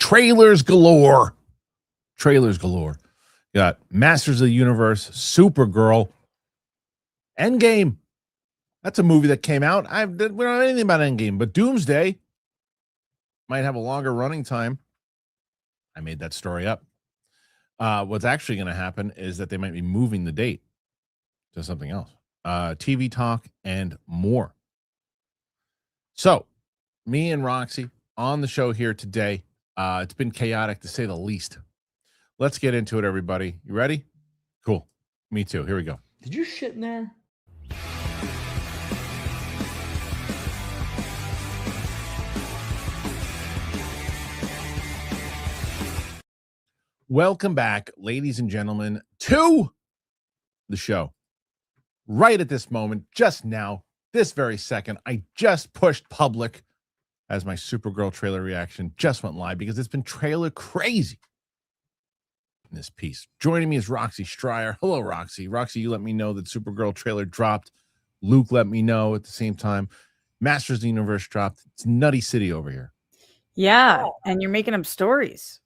Trailers galore. Trailers galore. You got Masters of the Universe, Supergirl, Endgame. That's a movie that came out. We don't know anything about Endgame, but Doomsday might have a longer running time. I made that story up. What's actually going to happen is that they might be moving the date to something else. TV talk and more. So, me and Roxy on the show here today. It's been chaotic to say the least. Let's get into it, everybody. You ready? Cool. Me too. Here we go. Did you shit in there? Welcome back, ladies and gentlemen, to the show. Right at this moment, just now, this very second, I just pushed public as my Supergirl trailer reaction just went live because it's been trailer crazy in this piece. Joining me is Roxy Stryer. Hello, Roxy. Roxy, you let me know that Supergirl trailer dropped. Luke let me know at the same time. Masters of the Universe dropped. It's Nutty City over here. Yeah, and you're making up stories.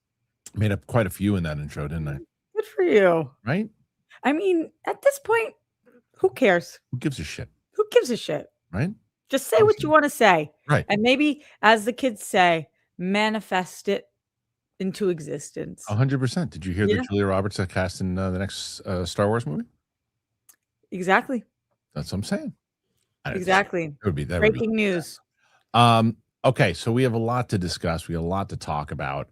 Made up quite a few in that intro, didn't I? Good for you. Right? I mean, at this point, who cares? Who gives a shit? Who gives a shit? Right? Just say what you want to say. Right. And maybe, as the kids say, manifest it into existence. 100%. Did you hear that Julia Roberts got cast in the next Star Wars movie? Exactly. That's what I'm saying. Exactly. It would be that breaking news. Okay, so we have a lot to discuss. We have a lot to talk about.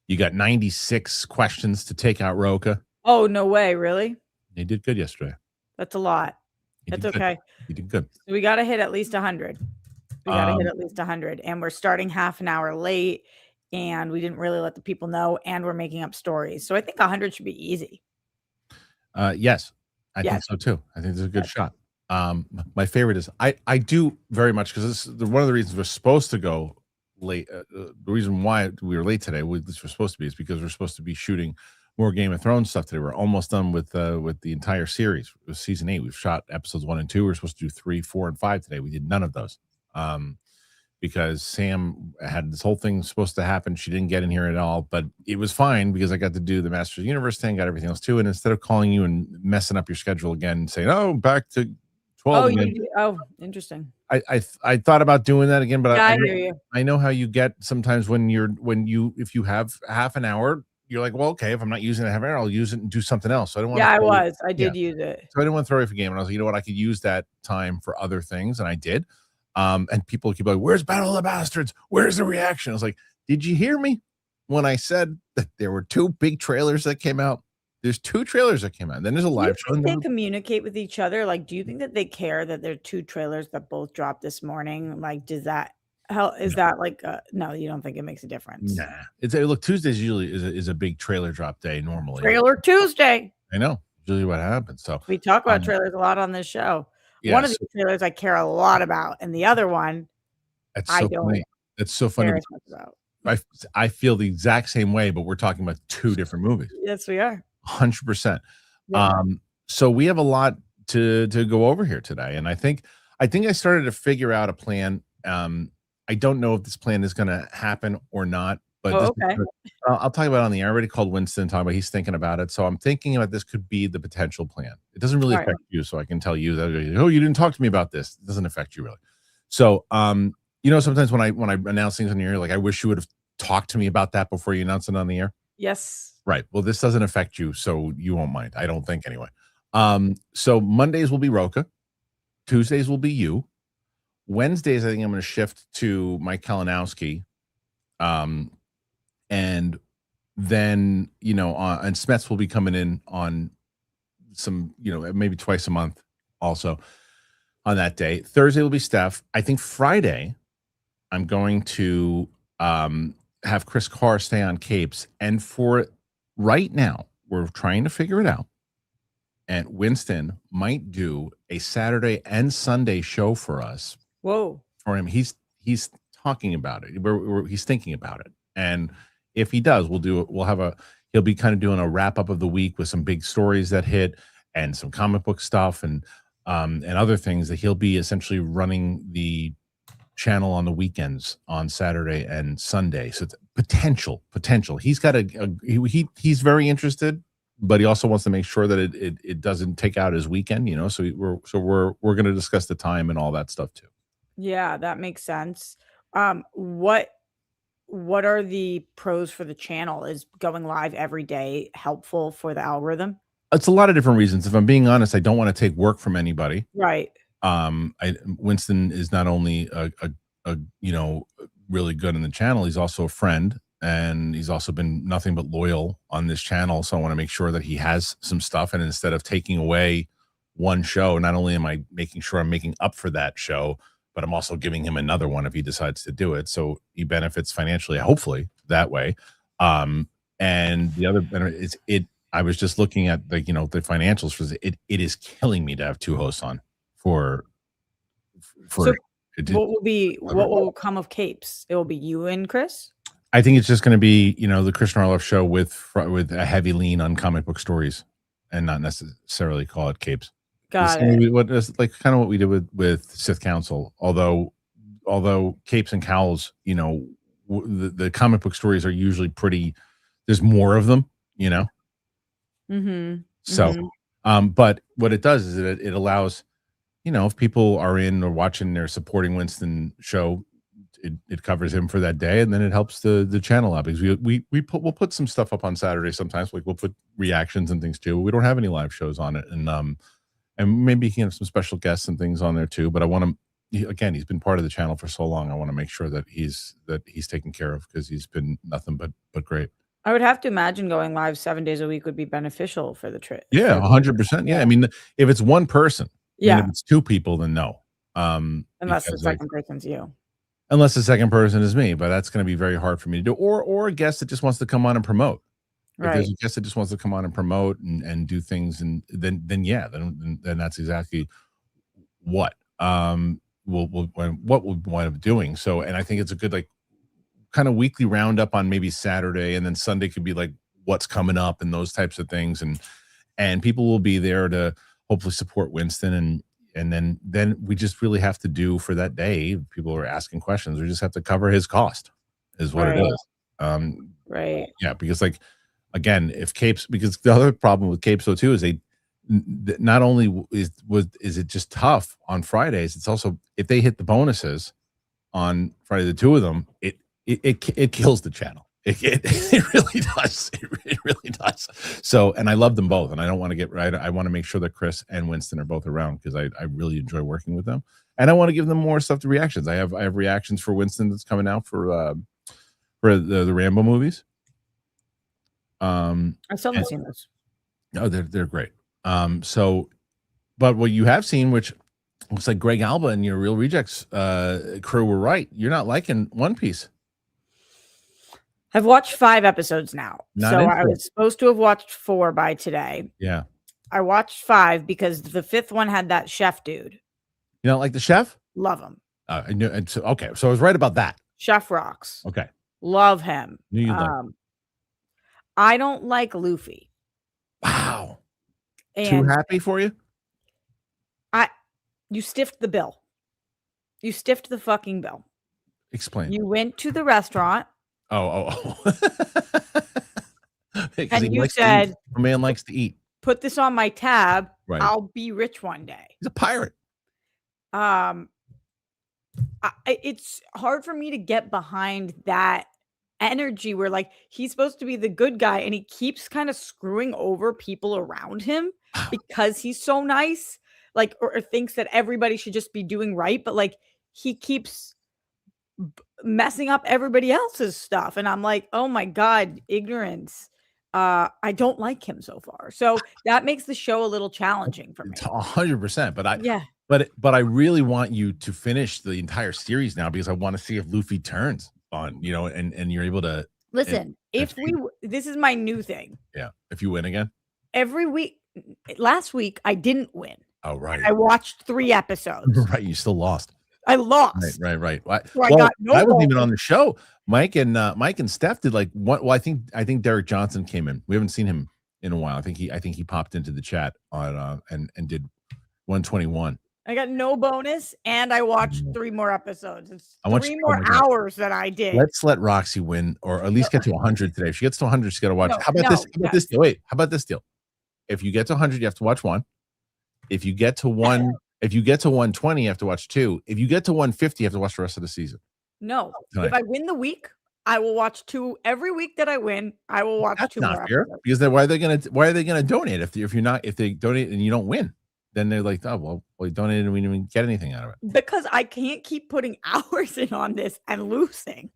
You got 96 questions to take out Roka. Oh, no way. Really? He did good yesterday. That's a lot. That's okay. He did good. So we got to hit at least 100. We got to hit at least 100. And we're starting half an hour late. And we didn't really let the people know. And we're making up stories. So I think 100 should be easy. Yes, I think so too. I think there's a good shot. My favorite is I do very much because this is one of the reasons we're supposed to go late. The reason why we were late today, this was supposed to be, is because we're supposed to be shooting more Game of Thrones stuff today. We're almost done with the entire series. It was season 8. We've shot episodes 1 and 2. We're supposed to do 3, 4, and 5 today. We did none of those because Sam had this whole thing supposed to happen. She didn't get in here at all, but it was fine because I got to do the Masters of the Universe thing, got everything else too. And instead of calling you and messing up your schedule again, and saying, "Oh, back to 12." Interesting. I thought about doing that again, but yeah, I hear you. I know how you get sometimes if you have half an hour, you're like, well, okay, if I'm not using it half an hour, I'll use it and do something else. So I don't want I did use it. So I didn't want to throw it for game. And I was like, you know what, I could use that time for other things, and I did. And people keep like, where's Battle of the Bastards? Where's the reaction? I was like, did you hear me when I said that there were 2 big trailers that came out? There's 2 trailers that came out. Then there's a live show. They communicate with each other. Like, do you think that they care that there are 2 trailers that both dropped this morning? Like, does that help? Is that like, no, you don't think it makes a difference? Nah. Look, Tuesdays usually is a big trailer drop day normally. Trailer Tuesday. I know. Usually what happens. So we talk about trailers a lot on this show. Yeah, one of these trailers I care a lot about, and the other one I don't. Funny. It's so funny. About. I feel the exact same way, but we're talking about 2 different movies. Yes, we are. 100%. Yeah. So we have a lot to go over here today, and I think I started to figure out a plan. I don't know if this plan is going to happen or not, but okay. I'll talk about it on the air. I already called Winston, talking about he's thinking about it. So I'm thinking about this could be the potential plan. It doesn't really affect you, so I can tell you that. Oh, you didn't talk to me about this. It doesn't affect you really. So sometimes when I announce things on the air, like I wish you would have talked to me about that before you announce it on the air. Yes. Right. Well, this doesn't affect you, so you won't mind. I don't think anyway. So Mondays will be Roka. Tuesdays will be you. Wednesdays, I think I'm going to shift to Mike Kalinowski. And then, and Smets will be coming in on some, maybe twice a month also on that day. Thursday will be Steph. I think Friday, I'm going to have Chris Carr stay on Capes. And for right now, we're trying to figure it out. And Winston might do a Saturday and Sunday show for us. Whoa. For him. He's talking about it. He's thinking about it. And if he does, he'll be kind of doing a wrap up of the week with some big stories that hit and some comic book stuff and other things that he'll be essentially running the channel on the weekends on Saturday and Sunday. So it's potential. He's got he's very interested, but he also wants to make sure that it doesn't take out his weekend, you know. So we're going to discuss the time and all that stuff too. Yeah, that makes sense. What are the pros for the channel? Is going live every day helpful for the algorithm? It's a lot of different reasons. If I'm being honest, I don't want to take work from anybody. Right. Winston is not only a you know, really good in the channel, he's also a friend, and he's also been nothing but loyal on this channel. So I want to make sure that he has some stuff, and instead of taking away one show, not only am I making sure I'm making up for that show, but I'm also giving him another one if he decides to do it. So he benefits financially, hopefully that way. And the other benefit is I was just looking at the financials for it. It is killing me to have two hosts on for. So what will come of Capes? It will be you and Chris. I think it's just going to be the Kristian Harloff Show with a heavy lean on comic book stories, and not necessarily call it Capes. Got it. What is like kind of what we did with Sith Council. Although Capes and Cowls, the comic book stories are usually pretty. There's more of them, Mm-hmm. So, Mm-hmm. But what it does is it allows, if people are in or watching, they're supporting Winston show, it covers him for that day, and then it helps the channel out, because we'll put some stuff up on Saturday sometimes. Like we'll put reactions and things too. We don't have any live shows on it, and maybe he can have some special guests and things on there too. But I want to, again, he's been part of the channel for so long. I want to make sure that he's taken care of, because he's been nothing but great. I would have to imagine going live 7 days a week would be beneficial for the trip. Yeah, 100%. Yeah, I mean, if it's one person, yeah. If it's two people, then no. Unless the second person's you. Unless the second person is me, but that's going to be very hard for me to do. Or a guest that just wants to come on and promote. If there's a guest that just wants to come on and promote and do things, and then that's exactly what we'll wind up doing. So, and I think it's a good kind of weekly roundup on maybe Saturday, and then Sunday could be like what's coming up and those types of things, and people will be there to hopefully support Winston, and then we just really have to do for that day. People are asking questions. We just have to cover his cost, is what it is. Right. Yeah, because again, if Capes, because the other problem with Capes though too is not only is it just tough on Fridays, it's also if they hit the bonuses on Friday, the two of them, it kills the channel. It really does. It really does. So, and I love them both, and I don't want to get right. I want to make sure that Chris and Winston are both around, because I really enjoy working with them, and I want to give them more stuff to reactions. I have reactions for Winston that's coming out for the Rambo movies. I still haven't seen those. No, they're great. So, but what you have seen, which looks like Greg Alba and your Real Rejects crew were right. You're not liking One Piece. I've watched 5 episodes now. I was supposed to have watched 4 by today. Yeah. I watched 5 because the 5th one had that chef dude. You don't like the chef? Love him. I knew. Okay, so I was right about that. Chef rocks. Okay. Love him. I don't like Luffy. Wow. Too happy for you? You stiffed the bill. You stiffed the fucking bill. Explain. You went to the restaurant. Oh. And you said, a man likes to eat. Put this on my tab. Right. I'll be rich one day. He's a pirate. It's hard for me to get behind that energy where he's supposed to be the good guy, and he keeps kind of screwing over people around him because he's so nice, or thinks that everybody should just be doing right, but he keeps messing up everybody else's stuff, and I'm like, oh my god, ignorance. I don't like him so far, so that makes the show a little challenging for me. 100%, but I really want you to finish the entire series now, because I want to see if Luffy turns on, and you're able to listen. This is my new thing. Yeah, if you win again every week. Last week I didn't win. Oh right. I watched 3 episodes. Right, you still lost. I lost. Right. So I wasn't even on the show. Mike and Steph did what? Well, I think Derek Johnson came in. We haven't seen him in a while. I think he popped into the chat on and did 121. I got no bonus, and I watched 3 more episodes. It's I want 3 you- oh more my God. hours that I did. Let's let Roxy win, or at least get to 100 today. If she gets to 100, she's got to watch. No, How about this? no, How about this deal? Wait, how about this deal? If you get to 100, you have to watch 1. If you get to 120, you have to watch 2. If you get to 150, you have to watch the rest of the season. No. Tonight. If I win the week, I will watch 2 every week that I win. I will watch That's 2 not more fair, episodes. because then why are they gonna donate if they donate and you don't win? Then they're like, oh well, we donated and we didn't even get anything out of it. Because I can't keep putting hours in on this and losing.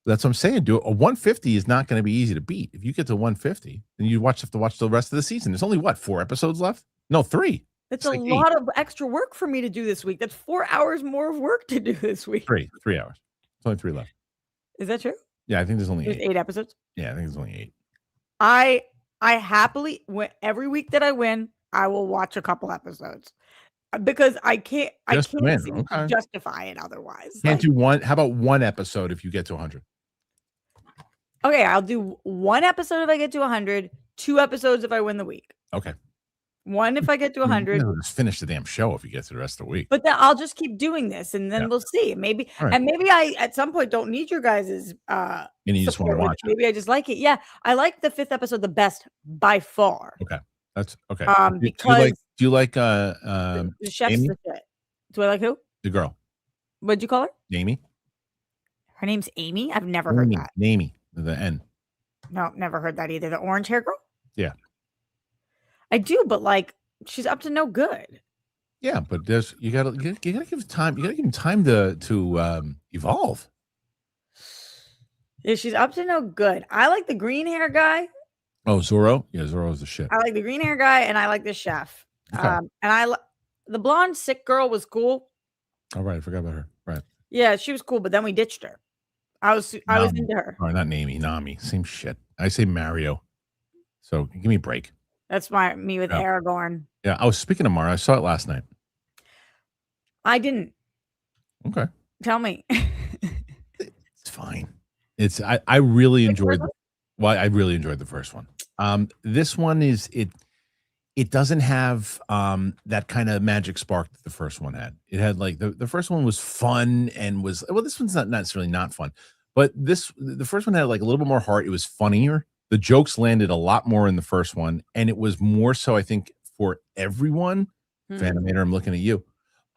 That's what I'm saying. Do a 150 is not going to be easy to beat. If you get to 150, then you have to watch the rest of the season. There's only 4 episodes left? No, 3. That's It's a like lot of extra work for me to do this week. That's 4 hours more of work to do this week. 3 hours. There's only 3 left. Is that true? Yeah, I think there's only There's 8. 8 episodes. Yeah, I think there's only 8. I happily every week that I win, I will watch a couple episodes because I can't seem to justify it otherwise. Can't do one. How about 1 episode if you get to 100? Okay, I'll do 1 episode if I get to 100, 2 episodes if I win the week. Okay. 1 if I get to 100. Just finish the damn show if you get to the rest of the week. But then I'll just keep doing this, and then we'll see. Maybe I at some point don't need your guys's and you just want to watch it. Maybe I just like it. Yeah, I like the 5th episode the best by far. Okay, that's okay. Because do you like the chef's Amy? the shit. Do I like who? The girl, What'd you call her? Amy? Her name's Amy. I've never heard that. Amy, the N. No, never heard that either. The orange hair girl. Yeah, I do, but like she's up to no good. Yeah, but you gotta give time. You gotta give him time to evolve. Yeah, she's up to no good. I like the green hair guy. Oh, Zorro? Yeah, Zorro's the shit. I like the green hair guy, and I like the chef. Okay. And the blonde sick girl was cool. Oh, right, I forgot about her. Right. Yeah, she was cool, but then we ditched her. I was into her. All right, not Nami. Same shit. I say Mario. So give me a break. That's me with Aragorn. Yeah. Oh, speaking of Mario, I saw it last night. I didn't. Okay. Tell me. It's fine. I really enjoyed I really enjoyed the first one. This one it doesn't have that kind of magic spark that the first one had. It had like the first one was fun and this one's not necessarily not fun, but the first one had like a little bit more heart. It was funnier. The jokes landed a lot more in the first one, and it was more so, I think, for everyone. Fanimator, I'm looking at you.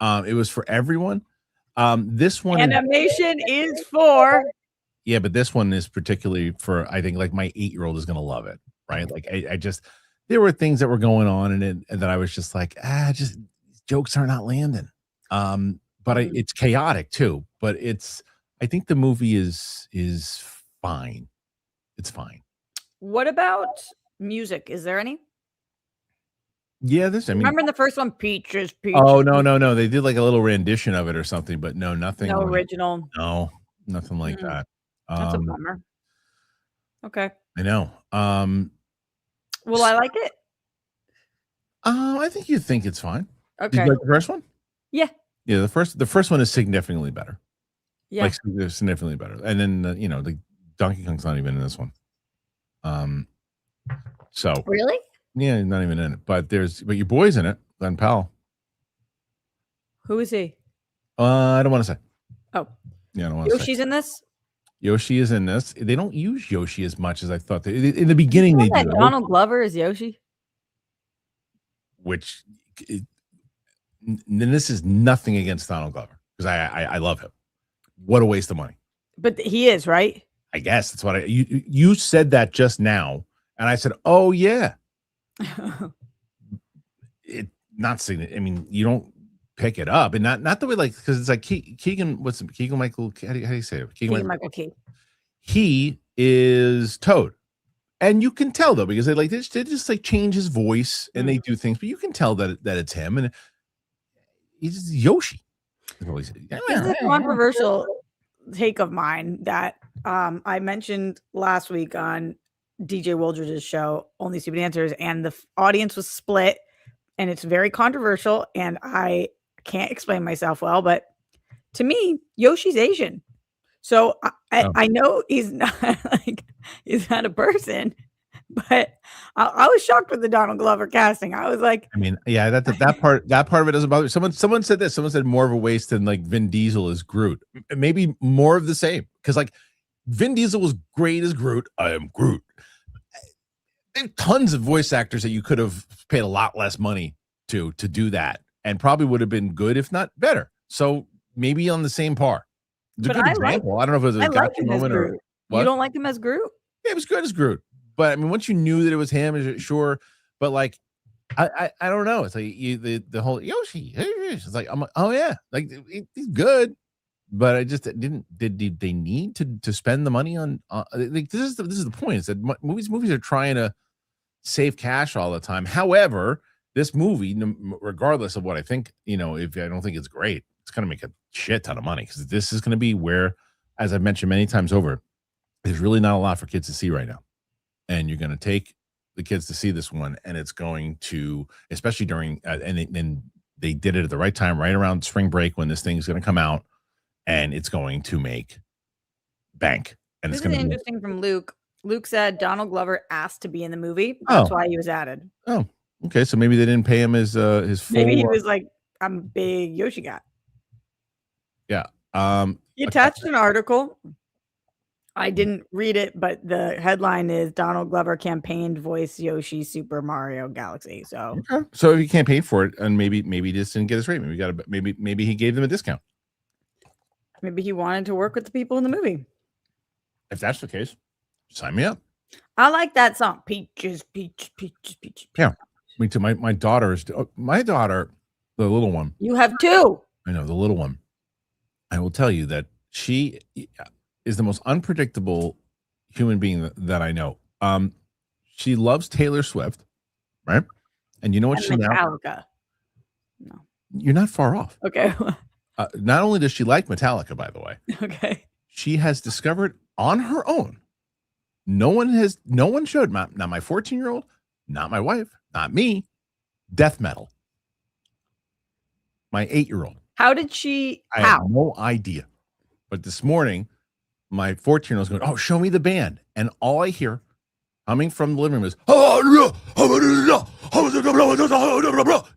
It was for everyone. This one animation is for. Yeah, but this one is particularly for, I think, like my 8-year-old is going to love it, right? Like I just, there were things that were going on in it and that I was just like, just jokes are not landing. But it's chaotic too. But I think the movie is fine. It's fine. What about music? Is there any? Yeah, remember in the first one, Peaches. Oh no. They did like a little rendition of it or something, but no, nothing. No original. No, nothing like that. That's a bummer. Okay. I know. Will I like it? I think you think it's fine. Okay. Did you like the first one? Yeah. Yeah, the first one is significantly better. Yeah. Like significantly better. And then the Donkey Kong's not even in this one. So really? Yeah, not even in it. But your boy's in it, Glenn Powell. Who is he? I don't want to say. Oh. Yeah, I don't want to say. Yoshi's in this? Yoshi is in this. They don't use Yoshi as much as I thought. In the beginning, they do. Donald Glover is Yoshi? Then this is nothing against Donald Glover, because I love him. What a waste of money. But he is, right? I guess that's what you said that just now, and I said, oh yeah. Not significant. I mean, you don't pick it up, and not the way, like, because it's like Keegan. What's Keegan Michael? How do you say it? Keegan Michael Key. He is Toad, and you can tell though, because they just like change his voice and they do things, but you can tell that it's him, and he's Yoshi. This is a controversial take of mine that I mentioned last week on DJ Wooldridge's show, Only Stupid Answers, and the audience was split, and it's very controversial, and I can't explain myself well, but to me, Yoshi's Asian. So I know he's not he's not a person, But I was shocked with the Donald Glover casting. I was like, I mean, yeah, that part of it doesn't bother me. Someone said this. Someone said more of a waste than like Vin Diesel as Groot. Maybe more of the same, because like Vin Diesel was great as Groot. I am Groot. There are tons of voice actors that you could have paid a lot less money to do that, and probably would have been good, if not better. So maybe on the same par. It's a but good I example. I don't know if it was I a like gotcha him as moment or Groot. what. You don't like him as Groot? Yeah, it was good as Groot. But I mean, once you knew that it was him, is it sure? But like, I don't know. It's like the whole Yoshi. It's like I'm like, oh yeah, like he's good. But I just didn't. Did they need to spend the money on? Like this is the point. Is that movies are trying to save cash all the time. However, this movie, regardless of what I think, if I don't think it's great, it's going to make a shit ton of money, because this is going to be where, as I've mentioned many times over, there's really not a lot for kids to see right now. And you're going to take the kids to see this one, and it's going to, especially during, and they did it at the right time, right around spring break, when this thing's going to come out, and it's going to make bank. And This it's is going to be interesting from Luke. Luke said Donald Glover asked to be in the movie. That's why he was added. Oh, okay. So maybe they didn't pay him his full. Maybe he was like, I'm a big Yoshi guy. Yeah. He attached an article. I didn't read it, but the headline is Donald Glover campaigned voice Yoshi Super Mario Galaxy. So okay. So if he campaigned for it, and maybe he just didn't get his rate. Maybe he gave them a discount. Maybe he wanted to work with the people in the movie. If that's the case, sign me up. I like that song. Peaches, peaches, peaches, peaches. Yeah, me too. My daughter, the little one. You have two. I know, the little one. I will tell you that she is the most unpredictable human being that I know. She loves Taylor Swift, right? And you know what she Metallica. No, you're not far off. Okay. Not only does she like Metallica, by the way. Okay. She has discovered on her own. No one showed, not my 14-year-old, not my wife, not me, death metal. My 8-year-old. How did she? I have no idea. But this morning, my 14-year-old was going, "Oh, show me the band." And all I hear coming from the living room is, and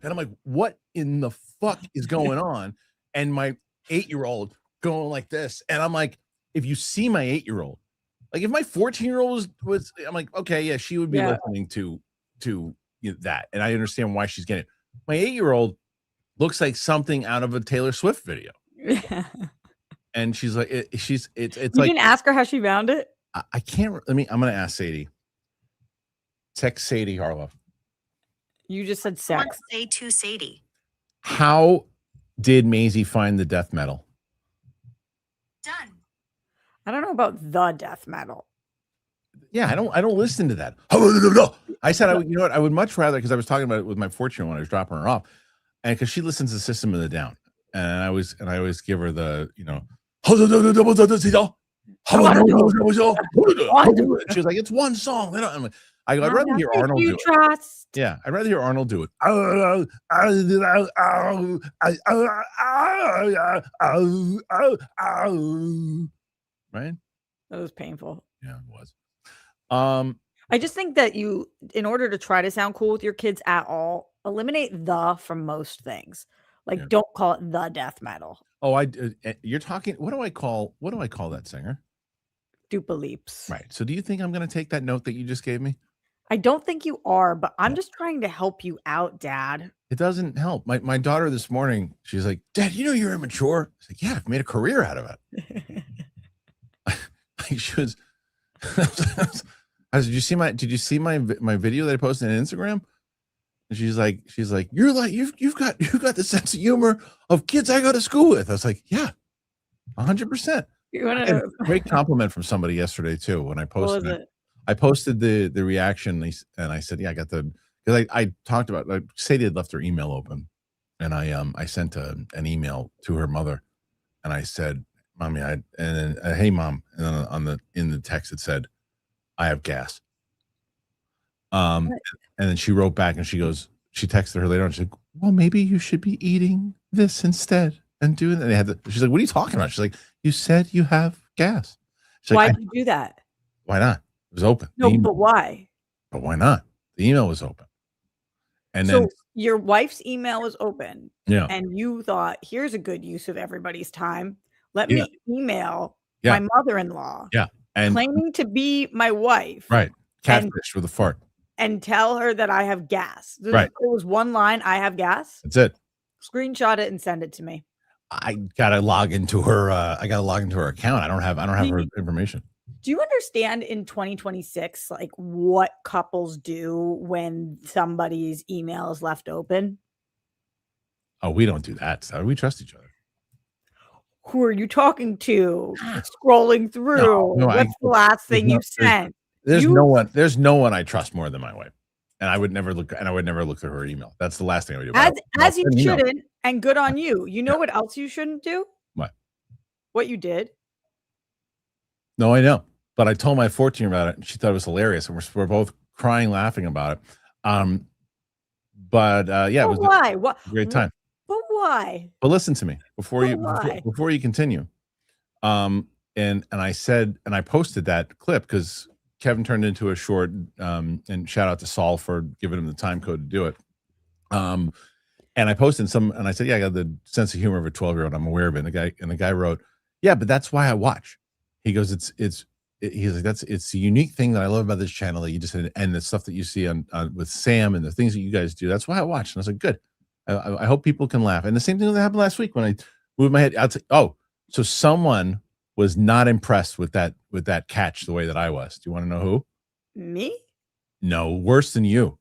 I'm like, what in the fuck is going on? And my 8-year-old going like this. And I'm like, if you see my 8-year-old, like if my 14-year-old was, I'm like, okay, yeah, she would be listening to that. And I understand why she's getting it. My 8-year-old looks like something out of a Taylor Swift video. And she's like, it's you like, didn't ask her how she found it? I can't, I'm going to ask Sadie. Text Sadie Harloff. You just said sex. Say to Sadie. How did Maisie find the death metal? Done. I don't know about the death metal. Yeah, I don't listen to that. I said, you know what? I would much rather, because I was talking about it with my 14-year-old when I was dropping her off, and because she listens to System of the Down, and I always give her the, she was like, it's one song. I'd rather hear Arnold do it. Yeah, I'd rather hear Arnold do it. Right? That was painful. Yeah, it was. I just think that you, in order to try to sound cool with your kids at all, eliminate the from most things. Like, don't call it the death metal. Oh, you're talking. What do I call that singer? Dupa Leaps. Right. So, do you think I'm going to take that note that you just gave me? I don't think you are, but I'm just trying to help you out, Dad. It doesn't help. My daughter this morning, she's like, "Dad, you're immature." I was like, "Yeah, I've made a career out of it." She was. I said, did you see my video that I posted on Instagram? And she's like, you've got the sense of humor of kids I go to school with. I was like, yeah, 100%. Great compliment from somebody yesterday too. When I posted it. I posted the reaction, and I said, yeah, I got because I talked about, like, Sadie had left her email open, and I sent an email to her mother, and I said, "Mommy, hey mom," and then in the text it said, "I have gas." And then she wrote back, and she texted her later on. She's like, "Well, maybe you should be eating this instead and doing that." She's like, "What are you talking about?" She's like, "You said you have gas." Why did you do that? Why not? It was open. No, but why? But why not? The email was open. And So then, your wife's email was open, yeah, and you thought, "Here's a good use of everybody's time. Let yeah, me email yeah, my mother-in-law yeah. And claiming to be my wife right, and catfish with a fart. tell her that I have gas." Right. It was one line, "I have gas." That's it. Screenshot it and send it to me. I gotta log into her. I gotta log into her account. I don't have Do her you information. do you understand in 2026, like, what couples do when somebody's email is left open? Oh, we don't do that. So we trust each other. Who are you talking to? Scrolling through. No, What's the last thing you sent? There's You no one. There's no one I trust more than my wife, and I would never look. And I would never look through her email. That's the last thing I would do. But as you send an email. shouldn't, and good on you. You know Yeah. what else you shouldn't do? What you did? No, I know. But I told my 14 about it, and she thought it was hilarious, and we're both crying, laughing about it. Yeah, it was Why? a great time. But why? But listen to me before Why? you continue. And I said, and I posted that clip because Kevin turned into a short. And shout out to Saul for giving him the time code to do it. And I posted and I said, yeah, I got the sense of humor of a 12-year-old. I'm aware of it. And the guy wrote, yeah, but that's why I watch. He goes, he's like, it's the unique thing that I love about this channel that you just said, and the stuff that you see on with Sam and the things that you guys do. That's why I watch. And I was like, good. I hope people can laugh. And the same thing that happened last week when I moved my head. I'd say, oh, so someone was not impressed with that catch the way that I was. Do you want to know who? Me? No, worse than you.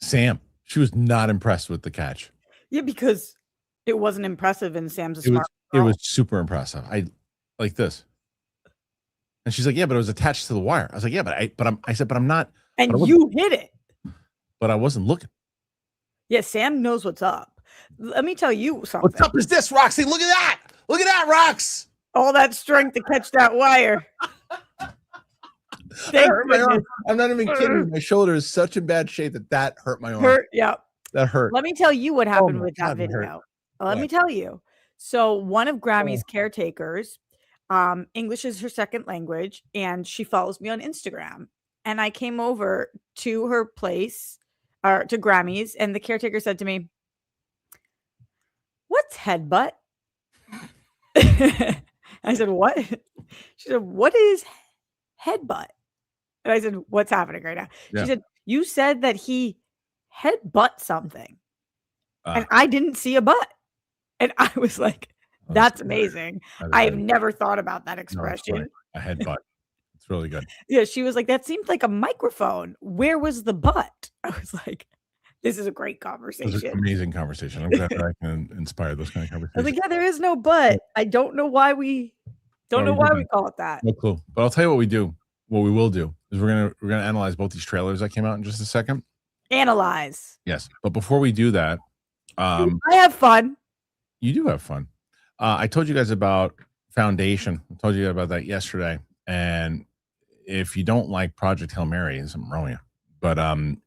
Sam. She was not impressed with the catch. Yeah, because it wasn't impressive and Sam's a It was smart girl. it was super impressive. I like this. And she's like, yeah, but it was attached to the wire. I was like, yeah, I said, but I'm not. And but you hit it. But I wasn't looking. Yeah, Sam knows what's up. Let me tell you something. What's up is this, Roxy? Look at that. Look at that, Rox. All that strength to catch that wire. That hurt my arm. I'm not even kidding. My shoulder is such in bad shape that hurt my arm. Yeah. That hurt. Let me tell you what happened my with that God, it hurt. video. Let me tell you. So one of Grammy's caretakers, English is her second language, and she follows me on Instagram. And I came over to her place, or to Grammy's, and the caretaker said to me, "What's headbutt?" I said, "What?" She said, "What is headbutt?" And I said, "What's happening right now?" Yeah. She said, "You said that he headbutt something." And I didn't see a butt. And I was like, that's amazing. I've never thought about that expression. A headbutt. It's really good. Yeah, she was like, that seemed like a microphone. Where was the butt? I was like, this is a great It was an conversation. amazing conversation. I'm glad that I can inspire those kind of I was conversations. like, yeah, there is no butt. I don't know why we call it that. No clue. But I'll tell you what we do. What we will do is we're gonna analyze both these trailers that came out in just a second. Analyze. Yes, but before we do that, I have fun. you do have fun. I told you guys about Foundation. I told you about that yesterday. And if you don't like Project Hail Mary, there's something wrong with you. But I'm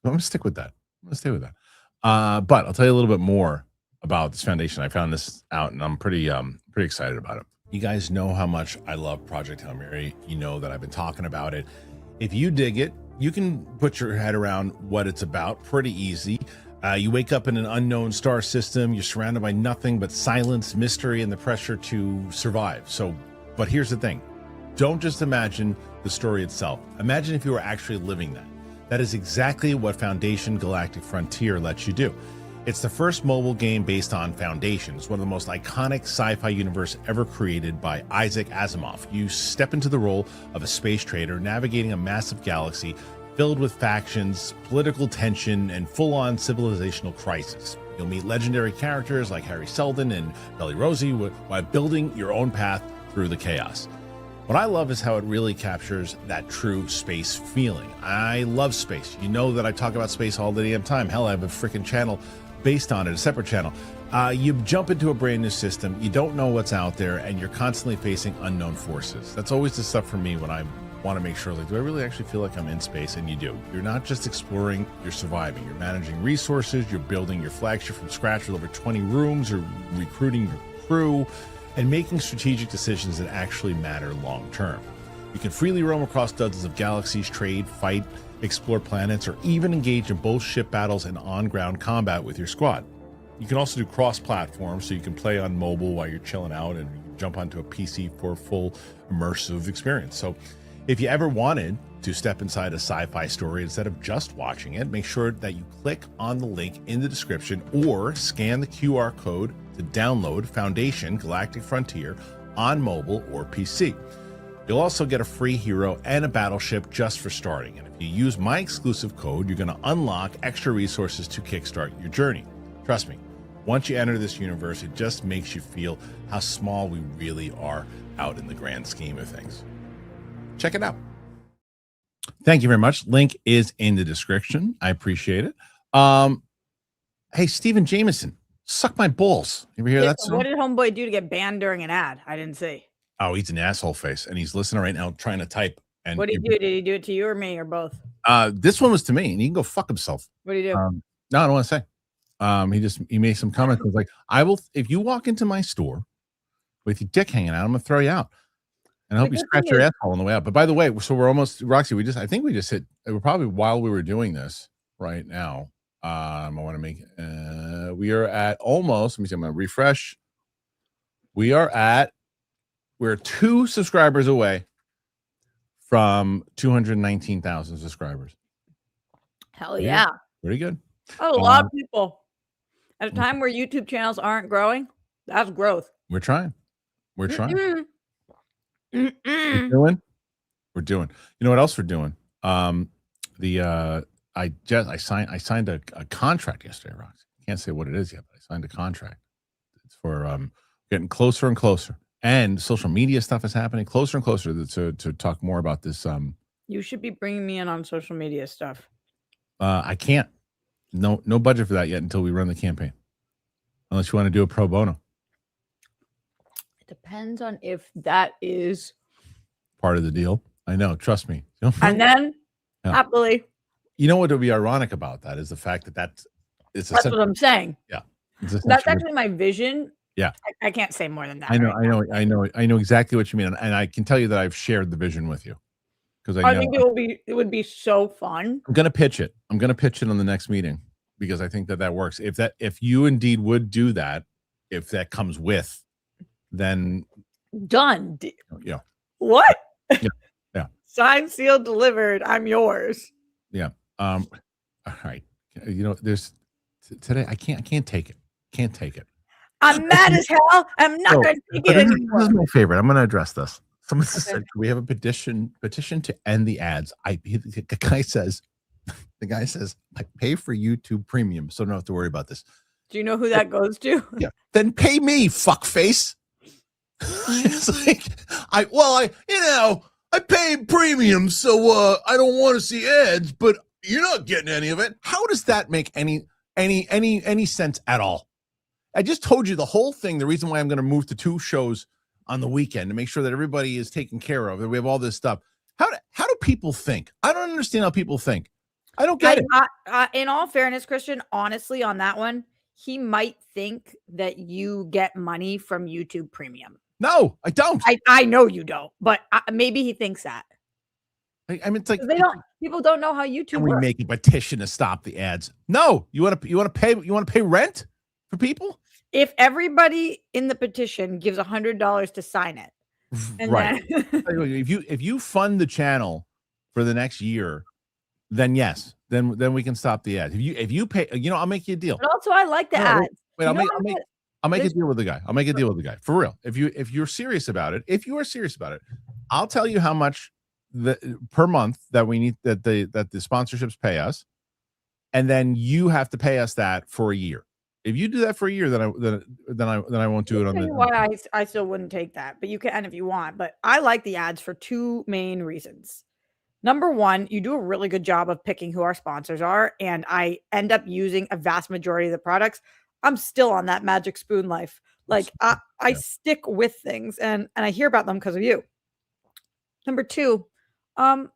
gonna stick with that. I'm gonna stay with that. But I'll tell you a little bit more about this Foundation. I found this out, and I'm pretty excited about it. You guys know how much I love Project Hail Mary. You know that I've been talking about it. If you dig it, you can put your head around what it's about pretty easy. You wake up in an unknown star system. You're surrounded by nothing but silence, mystery, and the pressure to survive. But here's the thing. Don't just imagine the story itself. Imagine if you were actually living that. That is exactly what Foundation Galactic Frontier lets you do. It's the first mobile game based on Foundation. It's one of the most iconic sci-fi universe ever created by Isaac Asimov. You step into the role of a space trader navigating a massive galaxy filled with factions, political tension, and full-on civilizational crisis. You'll meet legendary characters like Harry Seldon and Belly Rosie while building your own path through the chaos. What I love is how it really captures that true space feeling. I love space. You know that I talk about space all the damn time. Hell, I have a freaking channel based on it, a separate channel. You jump into a brand new system, you don't know what's out there, and you're constantly facing unknown forces. That's always the stuff for me when I want to make sure, like, do I really actually feel like I'm in space? And you do. You're not just exploring, you're surviving. You're managing resources, you're building your flagship from scratch with over 20 rooms, or recruiting your crew, and making strategic decisions that actually matter long term. You can freely roam across dozens of galaxies, trade, fight, explore planets, or even engage in both ship battles and on-ground combat with your squad. You can also do cross-platform, so you can play on mobile while you're chilling out and you can jump onto a PC for a full immersive experience. So if you ever wanted to step inside a sci-fi story instead of just watching it, make sure that you click on the link in the description or scan the QR code to download Foundation Galactic Frontier on mobile or PC. You'll also get a free hero and a battleship just for starting. And if you use my exclusive code, you're going to unlock extra resources to kickstart your journey. Trust me, once you enter this universe, it just makes you feel how small we really are out in the grand scheme of things. Check it out. Thank you very much. Link is in the description. I appreciate it. Hey, Stephen Jameson, suck my balls. You ever hear that song? What did Homeboy do to get banned during an ad? I didn't see. Oh, he's an asshole face, and he's listening right now trying to type. And what did he do? Did he do it to you or me or both? This one was to me, and he can go fuck himself. What did he do? No, I don't want to say. He made some comments. He was like, I will, if you walk into my store with your dick hanging out, I'm gonna throw you out. And I hope you scratch your asshole on the way out. But by the way, so we're almost, Roxy, I think we just hit, we're probably while we were doing this right now. I want to make, we are at almost, let me see, I'm going to refresh. We're 2 subscribers away from 219,000 subscribers. Hell yeah. Pretty good. Oh, a lot of people. At a time where YouTube channels aren't growing, that's growth. We're trying. We're trying. Mm-mm. We're doing. You know what else we're doing? I signed a contract yesterday, Roxy. Can't say what it is yet, but I signed a contract. It's for getting closer and closer. And social media stuff is happening closer and closer to talk more about this. You should be bringing me in on social media stuff. I can't. No budget for that yet until we run the campaign. Unless you want to do a pro bono. It depends on if that is part of the deal. I know. Trust me. And then, happily. You know what would be ironic about that is the fact that that's what I'm saying. Yeah. That's actually my vision. Yeah. I can't say more than that. I know exactly what you mean. And I can tell you that I've shared the vision with you. Because I think it would be so fun. I'm gonna pitch it. I'm gonna pitch it on the next meeting because I think that works. If you indeed would do that, if that comes with, then done. Yeah. What? Yeah. Signed, sealed, delivered. I'm yours. Yeah. All right. You know, there's today. I can't take it. Can't take it. I'm mad as hell. I'm not going to take it anymore. This is my favorite. I'm going to address this. Someone said, we have a petition to end the ads. The guy says, I pay for YouTube Premium, so I don't have to worry about this. Do you know who that goes to? Yeah. Then pay me, fuckface. It's like, I pay premium, so I don't want to see ads, but you're not getting any of it. How does that make any sense at all? I just told you the whole thing. The reason why I'm going to move to 2 shows on the weekend to make sure that everybody is taken care of, that we have all this stuff. How do people think? I don't understand how people think. I don't get it. In all fairness, Kristian, honestly, on that one, he might think that you get money from YouTube Premium. No, I don't. I know you don't, but maybe he thinks that. I mean, it's like people don't know how YouTube Can we works. make a petition to stop the ads? No, you want to pay rent for people? If everybody in the petition gives $100 to sign it, and right? then if you fund the channel for the next year, then yes, then we can stop the ads. If you pay, I'll make you a deal. But also, I like the ads. Wait, I'll make a deal with the guy. I'll make a deal with the guy for real. If you're serious about it, I'll tell you how much per month that we need that the sponsorships pay us, and then you have to pay us that for a year. If you do that for a year, then I won't do it on the. Why I still wouldn't take that, but you can if you want. But I like the ads for 2 main reasons. Number one, you do a really good job of picking who our sponsors are, and I end up using a vast majority of the products. I'm still on that magic spoon life. Like I stick with things, and I hear about them because of you. Number two, I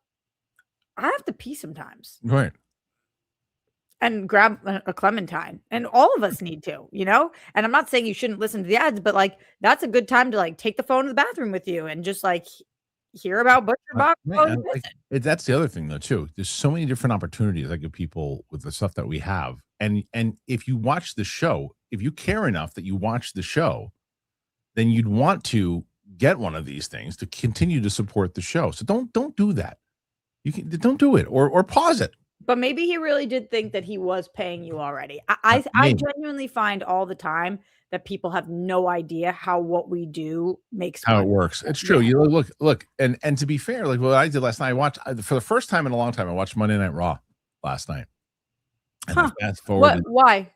have to pee sometimes. Right. And grab a Clementine, and all of us need to, and I'm not saying you shouldn't listen to the ads, but like, that's a good time to like take the phone to the bathroom with you and just like hear about Butcher Box. Right, that's the other thing though too. There's so many different opportunities I give people with the stuff that we have, and if you watch the show, if you care enough that you watch the show, then you'd want to get one of these things to continue to support the show. So don't do that. Don't do it or pause it. But maybe he really did think that he was paying you already. I genuinely find all the time that people have no idea how what we do makes How it money. works. It's true. Yeah. You look, and to be fair, like what I did last night, I watched for the first time in a long time. I watched Monday Night Raw last night. And Huh. fast forward, Why? a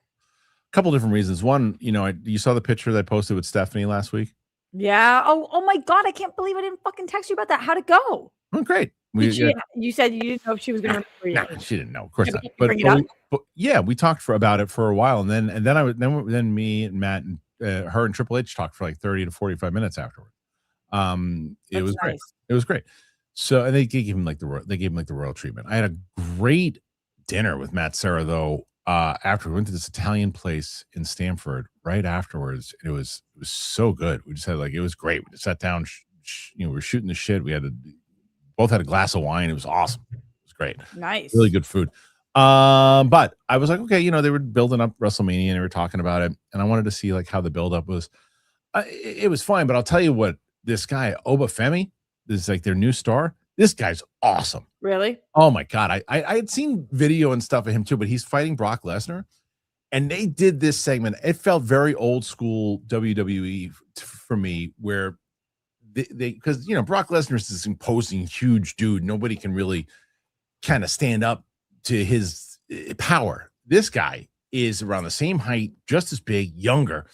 couple different reasons. One, you saw the picture that I posted with Stephanie last week. Yeah. Oh my God! I can't believe I didn't fucking text you about that. How'd it go? Oh, great. You said you didn't know if she was going to remember you. Nah, she didn't know. Of course not. Bring it up? But yeah, we talked about it for a while, and then me and Matt and her and Triple H talked for like 30 to 45 minutes afterward. It was great. It was great. So, and they gave him like the royal treatment. I had a great dinner with Matt Serra though. After we went to this Italian place in Stamford right afterwards, it was so good. We just had it was great. We just sat down, we were shooting the shit. We both had a glass of wine. It was awesome. It was great. Nice. Really good food. But I was like, okay, they were building up WrestleMania and they were talking about it. And I wanted to see like how the buildup was. It was fine, but I'll tell you what, this guy, Obafemi, this is like their new star. This guy's awesome. Really? Oh my God. I had seen video and stuff of him too, but he's fighting Brock Lesnar. And they did this segment. It felt very old school WWE for me, where because Brock Lesnar is this imposing huge dude. Nobody can really kind of stand up to his power. This guy is around the same height, just as big, younger,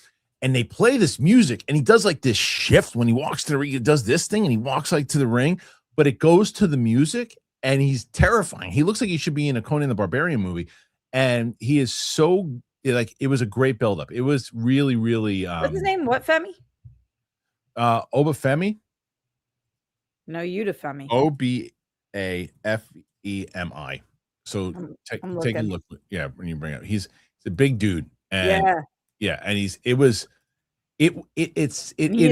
and they play this music, and he does like this shift when he walks to the ring. He does this thing, and he walks like to the ring, but it goes to the music, and he's terrifying. He looks like he should be in a Conan the Barbarian movie, and he is so like it was a great buildup. It was really, really. What's his name? What Femi? Obafemi. No, Udafemi. Obafemi. So take a look. Yeah, when you bring it up, he's a big dude, and and he's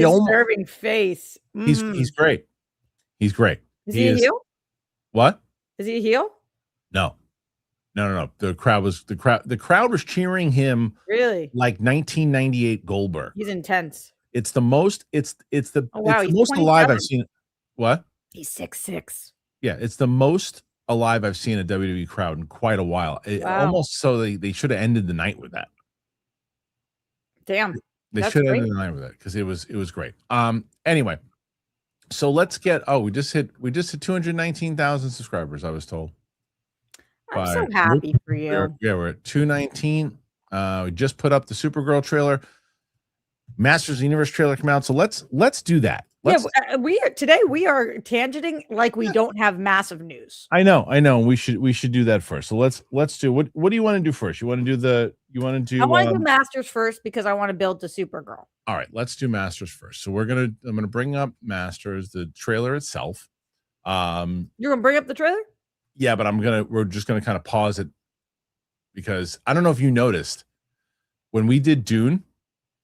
almost serving face. He's great. He's great. Is he a heel? What? Is he a heel? No. The crowd was cheering him. Really? Like 1998 Goldberg. He's intense. It's the most. It's the he's most alive I've seen. What? He's 6'6". Yeah, it's the most alive I've seen a WWE crowd in quite a while. Almost so they should have ended the night with that. Damn. They should have ended the night with that because it was great. Anyway, so let's get we just hit 219,000 subscribers, I was told. I'm so happy for you. We're at 219. We just put up the Supergirl trailer. Masters of the Universe trailer come out. So let's do that. We are tangenting like we don't have massive news. I know. We should do that first. So let's do what do you want to do first? I want to do Masters first because I want to build the Supergirl. All right, let's do Masters first. So I'm gonna bring up Masters, the trailer itself. You're gonna bring up the trailer? Yeah, but we're just gonna kind of pause it because I don't know if you noticed when we did Dune.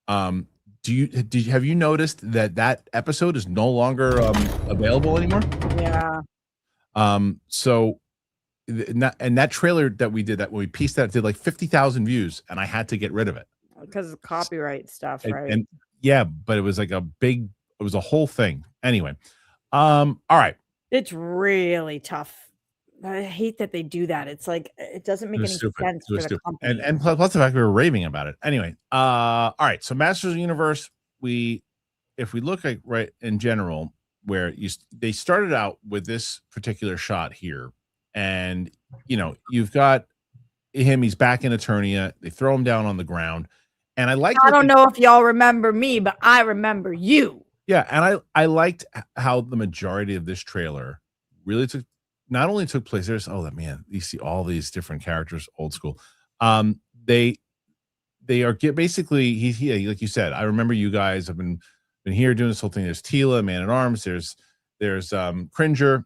Have you noticed that episode is no longer available anymore? Yeah. So that trailer that we did, that when we pieced that, did like 50,000 views, and I had to get rid of it because of copyright stuff, right? And yeah, but it was like it was a whole thing. Anyway, all right. It's really tough. I hate that they do that. It's like it doesn't make any sense for the company. And plus the fact we were raving about it. Anyway, all right. So Masters of the Universe, if we look at right in general, where they started out with this particular shot here, and you've got him. He's back in Eternia. They throw him down on the ground, and I don't know if y'all remember me, but I remember you. Yeah, and I liked how the majority of this trailer really not only took place. There's you see all these different characters, old school. They are basically he like you said. I remember you guys have been here doing this whole thing. There's Tila, Man at Arms. There's Cringer,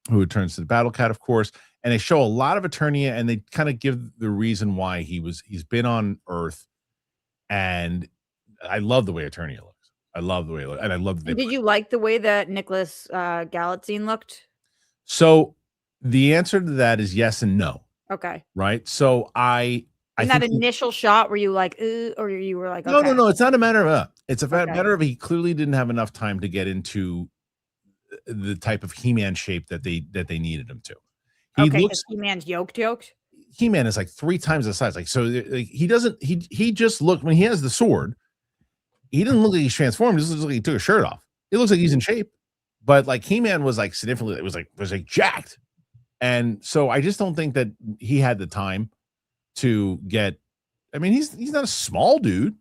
who turns to the Battle Cat, of course. And they show a lot of Eternia, and they kind of give the reason why he's been on Earth. And I love the way Eternia looks. I love the way it looked, and I love that And did you like the way that Nicholas Galitzine looked? So the answer to that is yes and no, Okay. right? So I In that think initial shot, were you like, or you were like, no, okay, it's not a matter of it's a okay, matter of he clearly didn't have enough time to get into the type of He-Man shape that they needed him to. He okay, because looks He-Man's yoked. He-Man is like 3 times the size. Like so like, he doesn't he just looked when he has the sword, he didn't look like he's transformed, he just looks like he took a shirt off. It looks like he's in shape. But like He-Man was like significantly, it was like jacked. And so I just don't think that he had the time to get. I mean, he's not a small dude,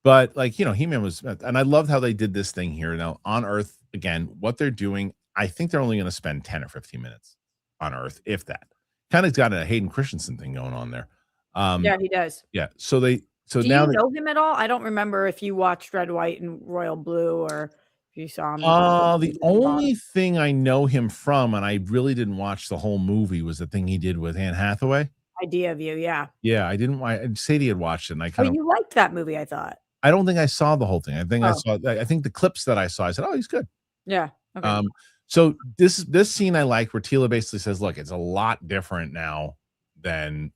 but like He-Man was, and I loved how they did this thing here. Now on Earth again, what they're doing, I think they're only going to spend 10 or 15 minutes on Earth, if that. Kind of got a Hayden Christensen thing going on there. Yeah, he does. Yeah. So Do you know him at all? I don't remember if you watched Red, White, and Royal Blue, or if you saw him. The only thing I know him from, and I really didn't watch the whole movie, was the thing he did with Anne Hathaway. Idea of You, yeah. Yeah, I didn't. Sadie had watched it, and I Oh, kind of. you liked that movie, I thought. I don't think I saw the whole thing. I think I Oh. saw. I think the clips that I saw, I said, "Oh, he's good." Yeah. Okay. So this scene I like, where Tila basically says, "Look, it's a lot different now than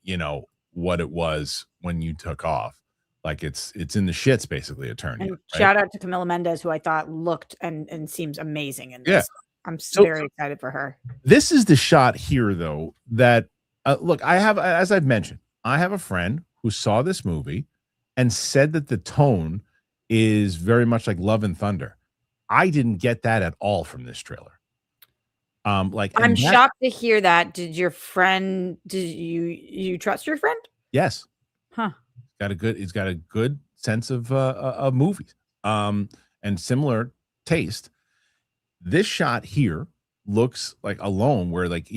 what it was when you took off. Like it's in the shits, basically, Eternia." And Right? shout out to Camila Mendez, who I thought looked and seems amazing in this. Yeah. I'm So- very excited for her. This is the shot here, though, that look, I have, as I've mentioned, I have a friend who saw this movie and said that the tone is very much like Love and Thunder. I didn't get that at all from this trailer. I'm shocked to hear that. Did you trust your friend? Yes. Huh. He's got a good sense of movies. And similar taste. This shot here looks like Alone, where like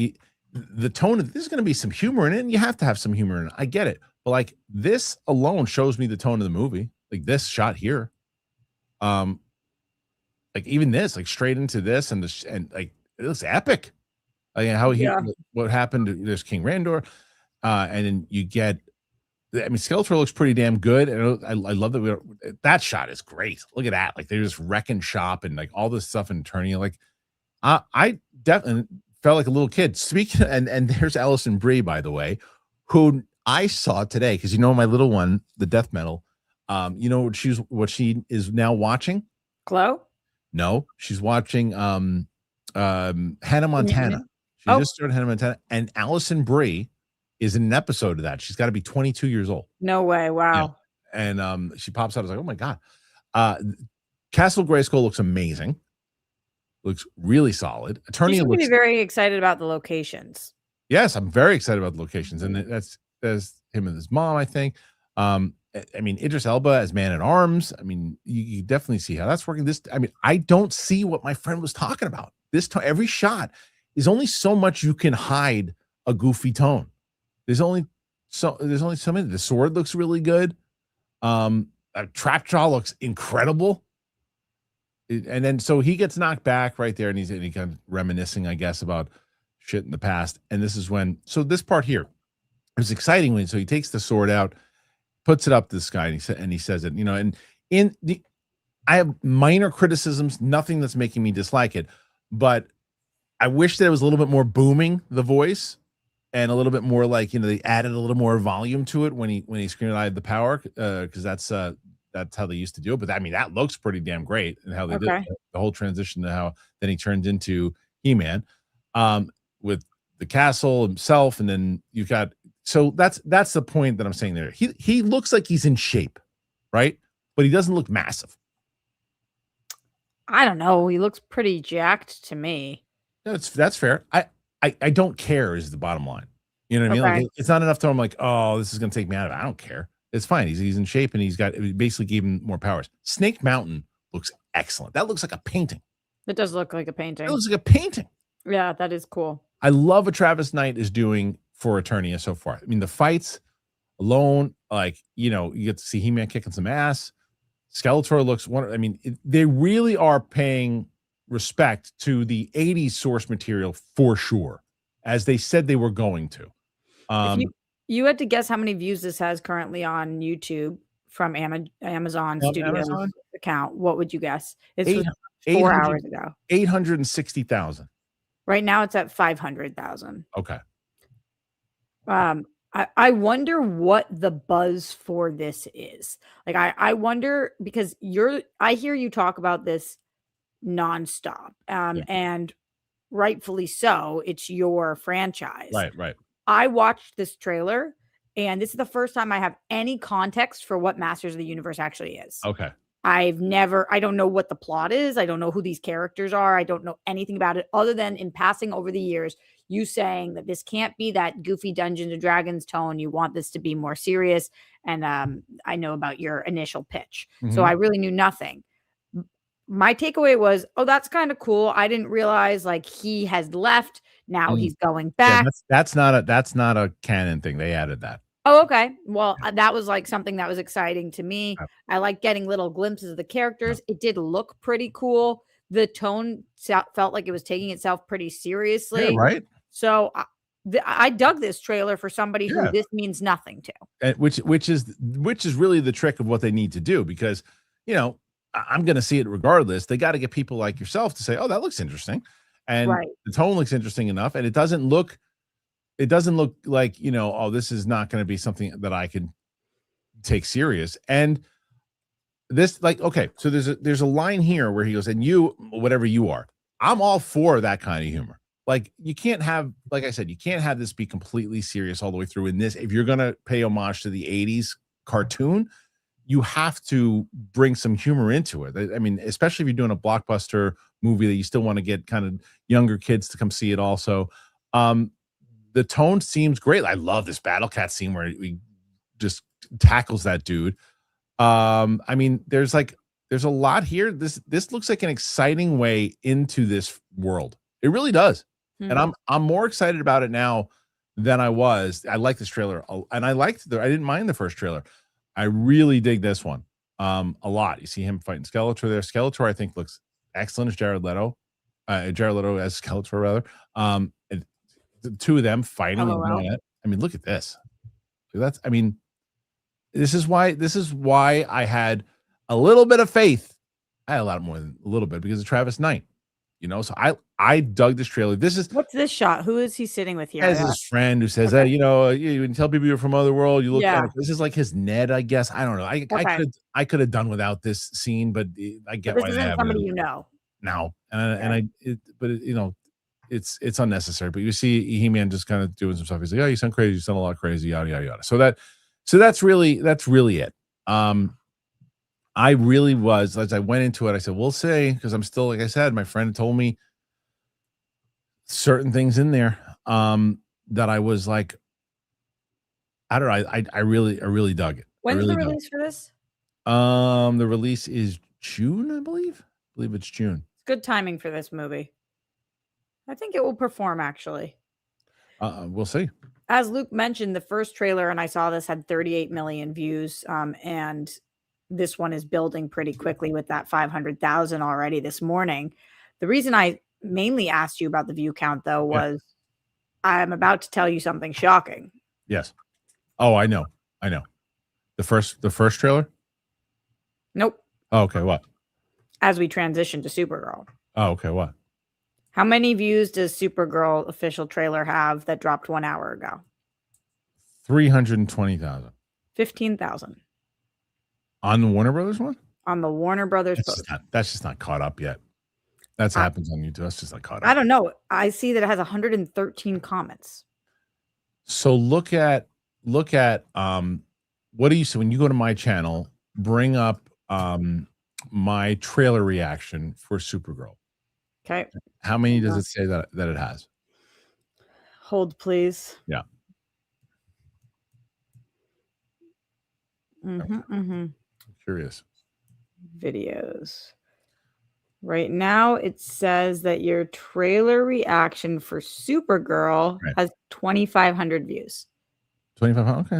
the tone of, there's going to be some humor in it, and you have to have some humor in it. I get it. But like this alone shows me the tone of the movie. Like this shot here. Like even this, like straight into this, and like it looks epic. Like how what happened to this King Randor, and then you get. I mean, Skeletor looks pretty damn good, and I love that that shot is great. Look at that, like they're just wrecking shop and like all this stuff in Eternia. Like, I definitely felt like a little kid. Speaking, and there's Allison Brie, by the way, who I saw today, because my little one, the death metal. What she is now watching. Chloe? No, she's watching Hannah Montana. She just started Hannah Montana, and Allison Brie is in an episode of that. She's got to be 22 years old. No way. Wow. Yeah. And she pops out. I was like, oh my God. Castle Grayskull looks amazing. Looks really solid. Eternia looks very excited about the locations. Yes, I'm very excited about the locations. And that's him and his mom, I think. I mean, Idris Elba as Man-at-Arms. I mean, you definitely see how that's working. I don't see what my friend was talking about. Every shot is only so much you can hide a goofy tone. There's only so many. The sword looks really good. Trapjaw looks incredible. And then so he gets knocked back right there, and he's kind of reminiscing, I guess, about shit in the past. And this is when, so this part here is exciting when, so he takes the sword out, puts it up to the sky, and he says it, and I have minor criticisms, nothing that's making me dislike it, but I wish that it was a little bit more booming, the voice, and a little bit more like, they added a little more volume to it when he screamed, "I have the power," because that's how they used to do it. But I mean, that looks pretty damn great, and how they did the whole transition to how then he turned into He-Man, with the castle himself, and then you've got. So that's the point that I'm saying there. He looks like he's in shape, right? But he doesn't look massive. I don't know. He looks pretty jacked to me. That's fair. I don't care is the bottom line. You know what I mean? Like, it's not enough to, I'm like, oh, this is going to take me out of it. I don't care. It's fine. He's in shape, and it basically gave him more powers. Snake Mountain looks excellent. That looks like a painting. It does look like a painting. It looks like a painting. Yeah, that is cool. I love what Travis Knight is doing for Eternia so far. I mean, the fights alone, like, you get to see He-Man kicking some ass. Skeletor looks they really are paying respect to the 80s source material for sure, as they said they were going to. If you had to guess how many views this has currently on YouTube from Amazon On Studios Amazon? account. What would you guess? It's Eight- 4 800 hours ago. 860,000. Right now it's at 500,000. Okay. I wonder what the buzz for this is. Like I wonder because I hear you talk about this nonstop. Yeah. And rightfully so, it's your franchise. Right. I watched this trailer and this is the first time I have any context for what Masters of the Universe actually is. Okay. I don't know what the plot is. I don't know who these characters are. I don't know anything about it other than in passing over the years, you saying that this can't be that goofy Dungeons and Dragons tone. You want this to be more serious. And I know about your initial pitch. So I really knew nothing. My takeaway was, oh, that's kind of cool. I didn't realize like he has left. Now he's going back. Yeah, that's not a canon thing. They added that. Oh, okay. Well, that was like something that was exciting to me. I like getting little glimpses of the characters. It did look pretty cool. The tone felt like it was taking itself pretty seriously. Yeah, right. So I dug this trailer for somebody who this means nothing to. Which is really the trick of what they need to do, because, you know, I'm going to see it regardless. They got to get people like yourself to say, oh, that looks interesting. And the tone looks interesting enough. And it doesn't look like, you know, oh, this is not going to be something that I can take serious. And this, like, okay, so there's a line here where he goes, and you, whatever you are, I'm all for that kind of humor. Like, you can't have, like I said, you can't have this be completely serious all the way through in this. If you're going to pay homage to the 80s cartoon, you have to bring some humor into it. I mean, especially if you're doing a blockbuster movie that you still want to get kind of younger kids to come see it also. The tone seems great. I love this Battle Cat scene where he just tackles that dude. I mean, there's a lot here. This looks like an exciting way into this world. It really does. And I'm more excited about it now than I was. I like this trailer, and I didn't mind the first trailer. I really dig this one a lot. You see him fighting Skeletor there. Skeletor, I think, looks excellent as Jared Leto. Jared Leto as Skeletor, rather. The two of them fighting and doing it. I mean, look at this. This is why I had a little bit of faith. I had a lot more than a little bit because of Travis Knight. You know, so I dug this trailer. What's this shot? Who is he sitting with here? As his friend who says, you know, you can tell people you're from other world. You look at it. This is like his Ned, I guess. I don't know. I could have done without this scene, but I get why they have somebody it. you know. Now, you know, it's unnecessary. But you see He-Man just kind of doing some stuff. He's like, oh, you sound crazy. You sound a lot crazy. Yada yada yada. So that's really it. I really was, as I went into it, I said, we'll see, because I'm still, like I said, my friend told me certain things in there that I was like, I don't know, I really dug it. When's the release for this? The release is June, I believe it's June. Good timing for this movie. I think it will perform, actually. We'll see. As Luke mentioned, the first trailer, and I saw this, had 38 million views, and this one is building pretty quickly with that 500,000 already this morning. The reason I mainly asked you about the view count, though, was I'm about to tell you something shocking. Yes. Oh, I know. The first trailer? Nope. Oh, okay. What? As we transition to Supergirl. Oh, okay. What? How many views does Supergirl official trailer have that dropped 1 hour ago? 320,000. 15,000. On the Warner Brothers one? On the Warner Brothers. That's just not caught up yet. That's happens on YouTube. That's just not caught up. I don't know. I see that it has 113 comments. So look at what do you say when you go to my channel? Bring up my trailer reaction for Supergirl. Okay. How many does it say that it has? Hold, please. Yeah. I'm curious. Videos. Right now, it says that your trailer reaction for Supergirl has 2,500 views. 2,500. Okay,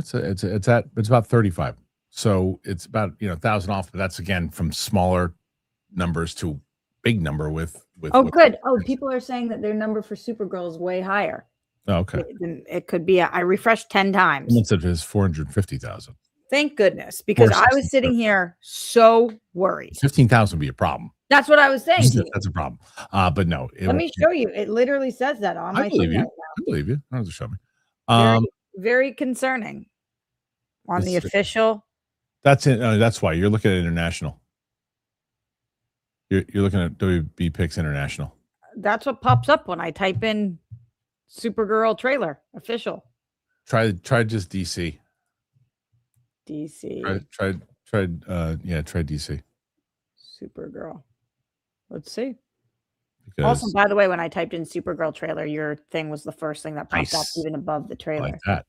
it's about 35. So it's about 1,000 off, but that's again from smaller numbers to big number with. Oh, good. Oh, people are saying that their number for Supergirl is way higher. Oh, okay. It could be. I refreshed 10 times. Someone said it's 450,000. Thank goodness, because I was 460. sitting here so worried. 15,000 would be a problem. That's what I was saying to you. That's a problem. But no, Let me show you. It literally says that on I my believe thing you. right I believe you. You don't have to show me. now. Very concerning. On the Let's see. official. That's it. That's why you're looking at international. You're looking at WB Picks International. That's what pops up when I type in Supergirl trailer official. Try just DC. DC. Try DC. Supergirl. Let's see. Because Also, by the way, when I typed in Supergirl trailer, your thing was the first thing that popped up, Nice. even above the I trailer. like that.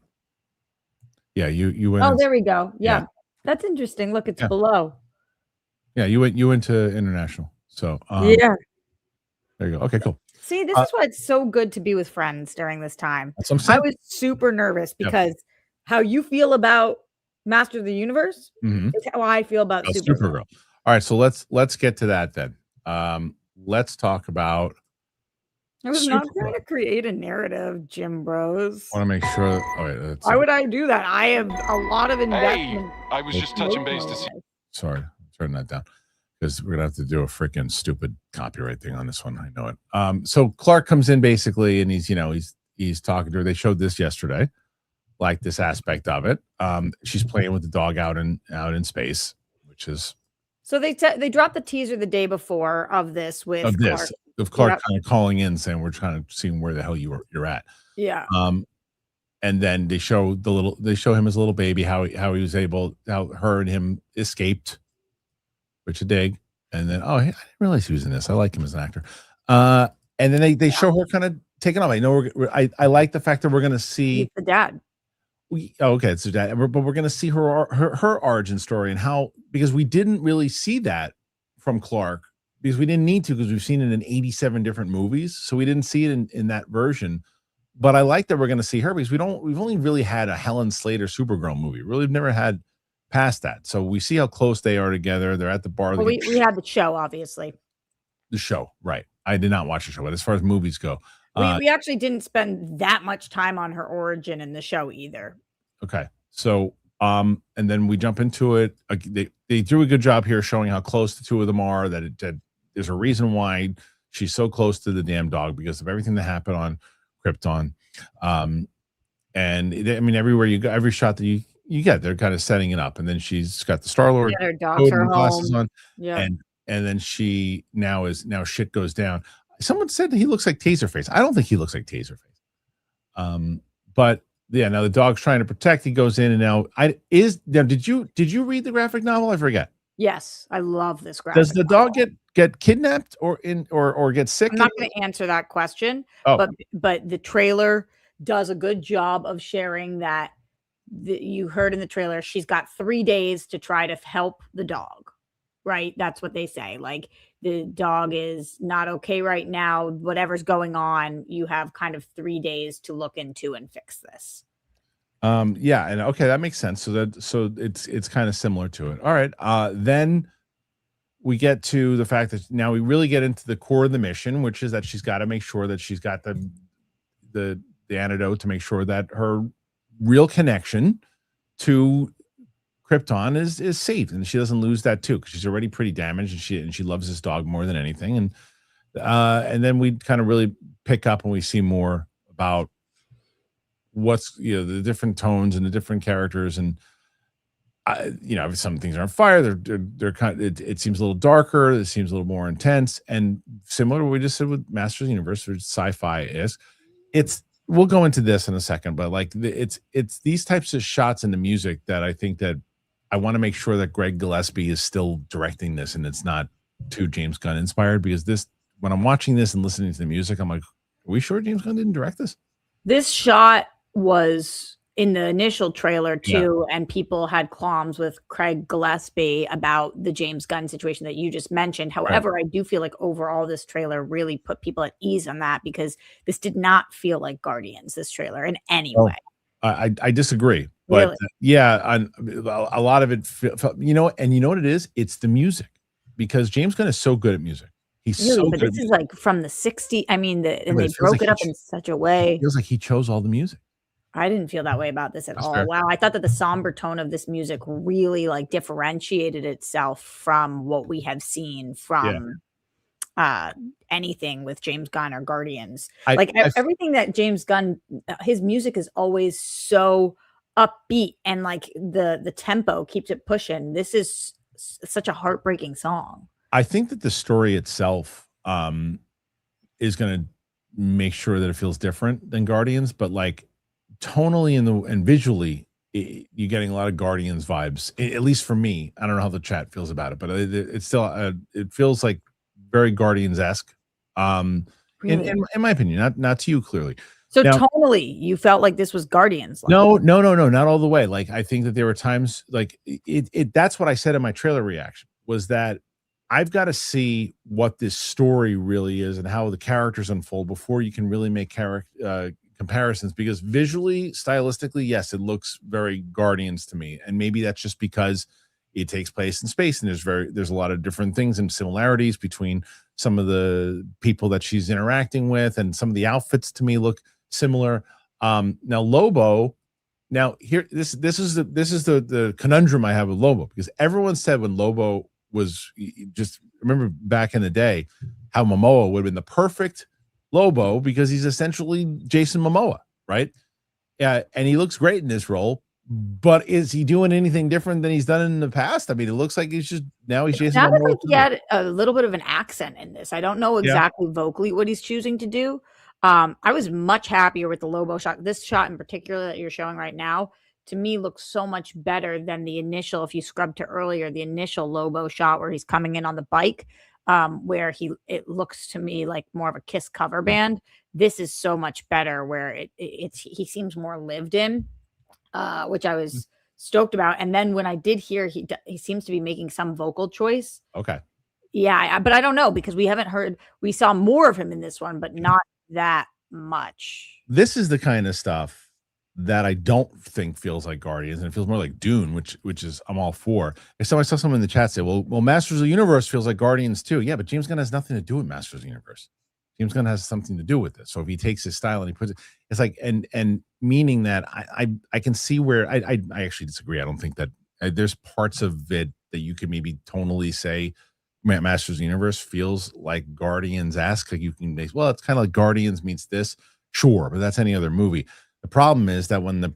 Yeah, you went. Oh, there we go. Yeah. Yeah. That's interesting. Look, it's Yeah. below. Yeah, you went to international. So Yeah. there you go. Okay, cool. See, this is why it's so good to be with friends during this time. That's what I'm saying. I was super nervous because how you feel about Master of the Universe Mhm. is how I feel about Supergirl. Supergirl. All right, so let's get to that then. Let's talk about. I was not Supergirl. trying to create a narrative, Jim Bros. I want to make sure. Oh, wait, that's Why would I do that? I have a lot of investment. I was just touching base to see. Sorry, turn that down because we're gonna have to do a freaking stupid copyright thing on this one. I know it. So Clark comes in basically, and he's talking to her. They showed this yesterday, like this aspect of it. She's playing with the dog out in space, which is So they dropped the teaser the day before of this with Clark. of Clark Yep. kind of calling in saying we're trying to see where the hell you're at. Yeah. And then they show him as a little baby, how he was able, how her and him escaped, which I dig. And then, I didn't realize he was in this. I like him as an actor. And then they show her kind of taking off. I know I like the fact that we're going to see He's the dad. okay, it's that, but we're going to see her origin story and how, because we didn't really see that from Clark because we didn't need to, because we've seen it in 87 different movies. So we didn't see it in that version. But I like that we're going to see her because we've only really had a Helen Slater Supergirl movie. Really, we've never had past that. So we see how close they are together. They're at the bar. Well, we had the show, obviously. The show, right? I did not watch the show, but as far as movies go, We actually didn't spend that much time on her origin in the show either. okay. So, and then we jump into it. They do a good job here showing how close the two of them are. That there's a reason why she's so close to the damn dog because of everything that happened on Krypton. Everywhere you go, every shot that you get, they're kind of setting it up, and then she's got the Star-Lord Her dogs are glasses home. on, Yeah. and then she now shit goes down. Someone said that he looks like Taserface. I don't think he looks like Taserface. But yeah, now the dog's trying to protect. He goes in, and now did you read the graphic novel? I forget. Yes, I love this graphic. Does the dog get kidnapped or get sick? I'm not going to answer that question, Oh. but the trailer does a good job of sharing that you heard in the trailer. She's got 3 days to try to help the dog, right? That's what they say. Like the dog is not okay right now. Whatever's going on, you have kind of 3 days to look into and fix this. Yeah, and okay, that makes sense. So it's kind of similar to it. All right. Then we get to the fact that now we really get into the core of the mission, which is that she's got to make sure that she's got the antidote to make sure that her real connection to Krypton is safe and she doesn't lose that too, because she's already pretty damaged and she loves this dog more than anything. And then we kind of really pick up and we see more about what's the different tones and the different characters, and some things are on fire. They're kind of, it seems a little darker. It seems a little more intense, and similar to what we just said with Masters of the Universe, which sci-fi is. We'll go into this in a second, but like it's these types of shots in the music that I think that I want to make sure that Greg Gillespie is still directing this and it's not too James Gunn inspired, because when I'm watching this and listening to the music, I'm like, are we sure James Gunn didn't direct this? This shot was in the initial trailer too, and people had qualms with Craig Gillespie about the James Gunn situation that you just mentioned. However, I do feel like overall this trailer really put people at ease on that, because this did not feel like Guardians, this trailer, in any way. I disagree, but really? A lot of it felt, and you know what it is? It's the music, because James Gunn is so good at music. He's really, so but good. This is like from the 60s. I mean, and they broke it up in such a way. It feels like he chose all the music. I didn't feel that way about this at That's all. fair. Wow, I thought that the somber tone of this music really, like, differentiated itself from what we have seen Yeah. from, uh, anything with James Gunn or Guardians. I Like, I everything that James Gunn his music is always so upbeat and, like, the tempo keeps it pushing. This is such a heartbreaking song. I think that the story itself, is gonna make sure that it feels different than Guardians, but, like, tonally and visually, you're getting a lot of Guardians vibes, at least for me. I don't know how the chat feels about it, but it's still, it feels like very Guardians-esque, um, Really? in my opinion, not to you, clearly. So Now tonally, you felt like this was Guardians like? no, not all the way. Like, I think that there were times like that's what I said in my trailer reaction was that I've got to see what this story really is and how the characters unfold before you can really make comparisons because visually, stylistically, yes, it looks very Guardians to me. And maybe that's just because it takes place in space and there's a lot of different things and similarities between some of the people that she's interacting with and some of the outfits to me look similar. Now Lobo, now here this is the conundrum I have with Lobo because everyone said when Lobo was just remember back in the day how Momoa would have been the perfect Lobo because he's essentially Jason Momoa, right? Yeah, and he looks great in this role. But is he doing anything different than he's done in the past? I mean, it looks like he's Jason Sounded Momoa. like he had a little bit of an accent in this. I don't know Yeah. exactly vocally what he's choosing to do. I was much happier with the Lobo shot. This shot in particular that you're showing right now, to me, looks so much better than the initial, if you scrub to earlier, the initial Lobo shot where he's coming in on the bike, where it looks to me like more of a Kiss cover band. This is so much better where he seems more lived in, which I was stoked about. And then when I did hear he seems to be making some vocal choice. Okay. Yeah, but I don't know because we saw more of him in this one, but not that much. This is the kind of stuff that I don't think feels like Guardians, and it feels more like Dune, which is I'm all for. I saw someone in the chat say, "Well, Masters of the Universe feels like Guardians too." Yeah, but James Gunn has nothing to do with Masters of the Universe. James Gunn has something to do with it. So if he takes his style and he puts it, it's like and meaning that I can see where I actually disagree. I don't think that there's parts of it that you could maybe tonally say Masters of the Universe feels like Guardians-esque. Like you can make, well, it's kind of like Guardians meets this, sure, but that's any other movie. The problem is that when the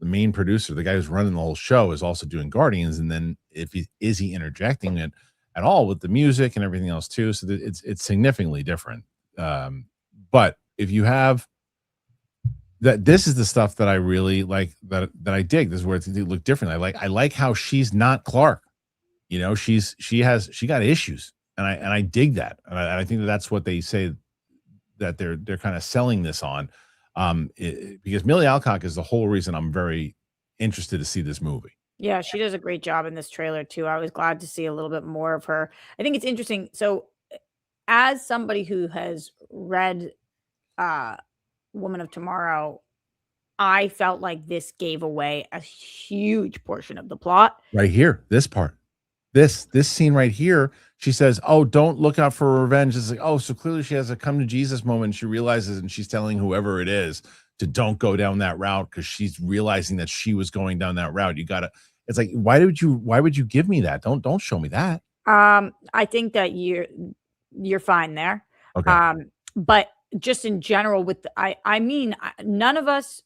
main producer, the guy who's running the whole show, is also doing Guardians, and then is he interjecting it at all with the music and everything else too? So that it's significantly different. But if you have that, this is the stuff that I really like. That I dig. This is where it look different. I like how she's not Clark. You know, she got issues, and I dig that, and I think that's what they say that they're kind of selling this on, because Millie Alcock is the whole reason I'm very interested to see this movie. Yeah, she does a great job in this trailer too. I was glad to see a little bit more of her. I think it's interesting. So, as somebody who has read Woman of Tomorrow, I felt like this gave away a huge portion of the plot. Right here, this part. This scene right here, she says, "Oh, don't look out for revenge." It's like, oh, so clearly she has a come to Jesus moment. She realizes, and she's telling whoever it is to don't go down that route because she's realizing that she was going down that route. You gotta. It's like, why would you give me that? Don't show me that. I think that you're fine there. Okay. But just in general, I mean, none of us.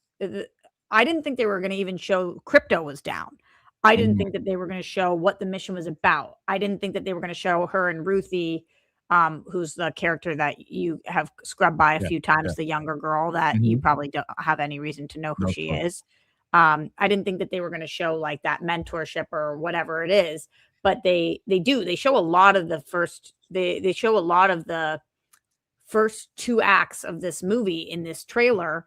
I didn't think they were going to even show Crypto was down. I didn't think that they were going to show what the mission was about. I didn't think that they were going to show her and Ruthie, who's the character that you have scrubbed by a few times, the younger girl that you probably don't have any reason to know who she is. I didn't think that they were going to show like that mentorship or whatever it is, but they do. They show a lot of the first. They show a lot of the first two acts of this movie in this trailer.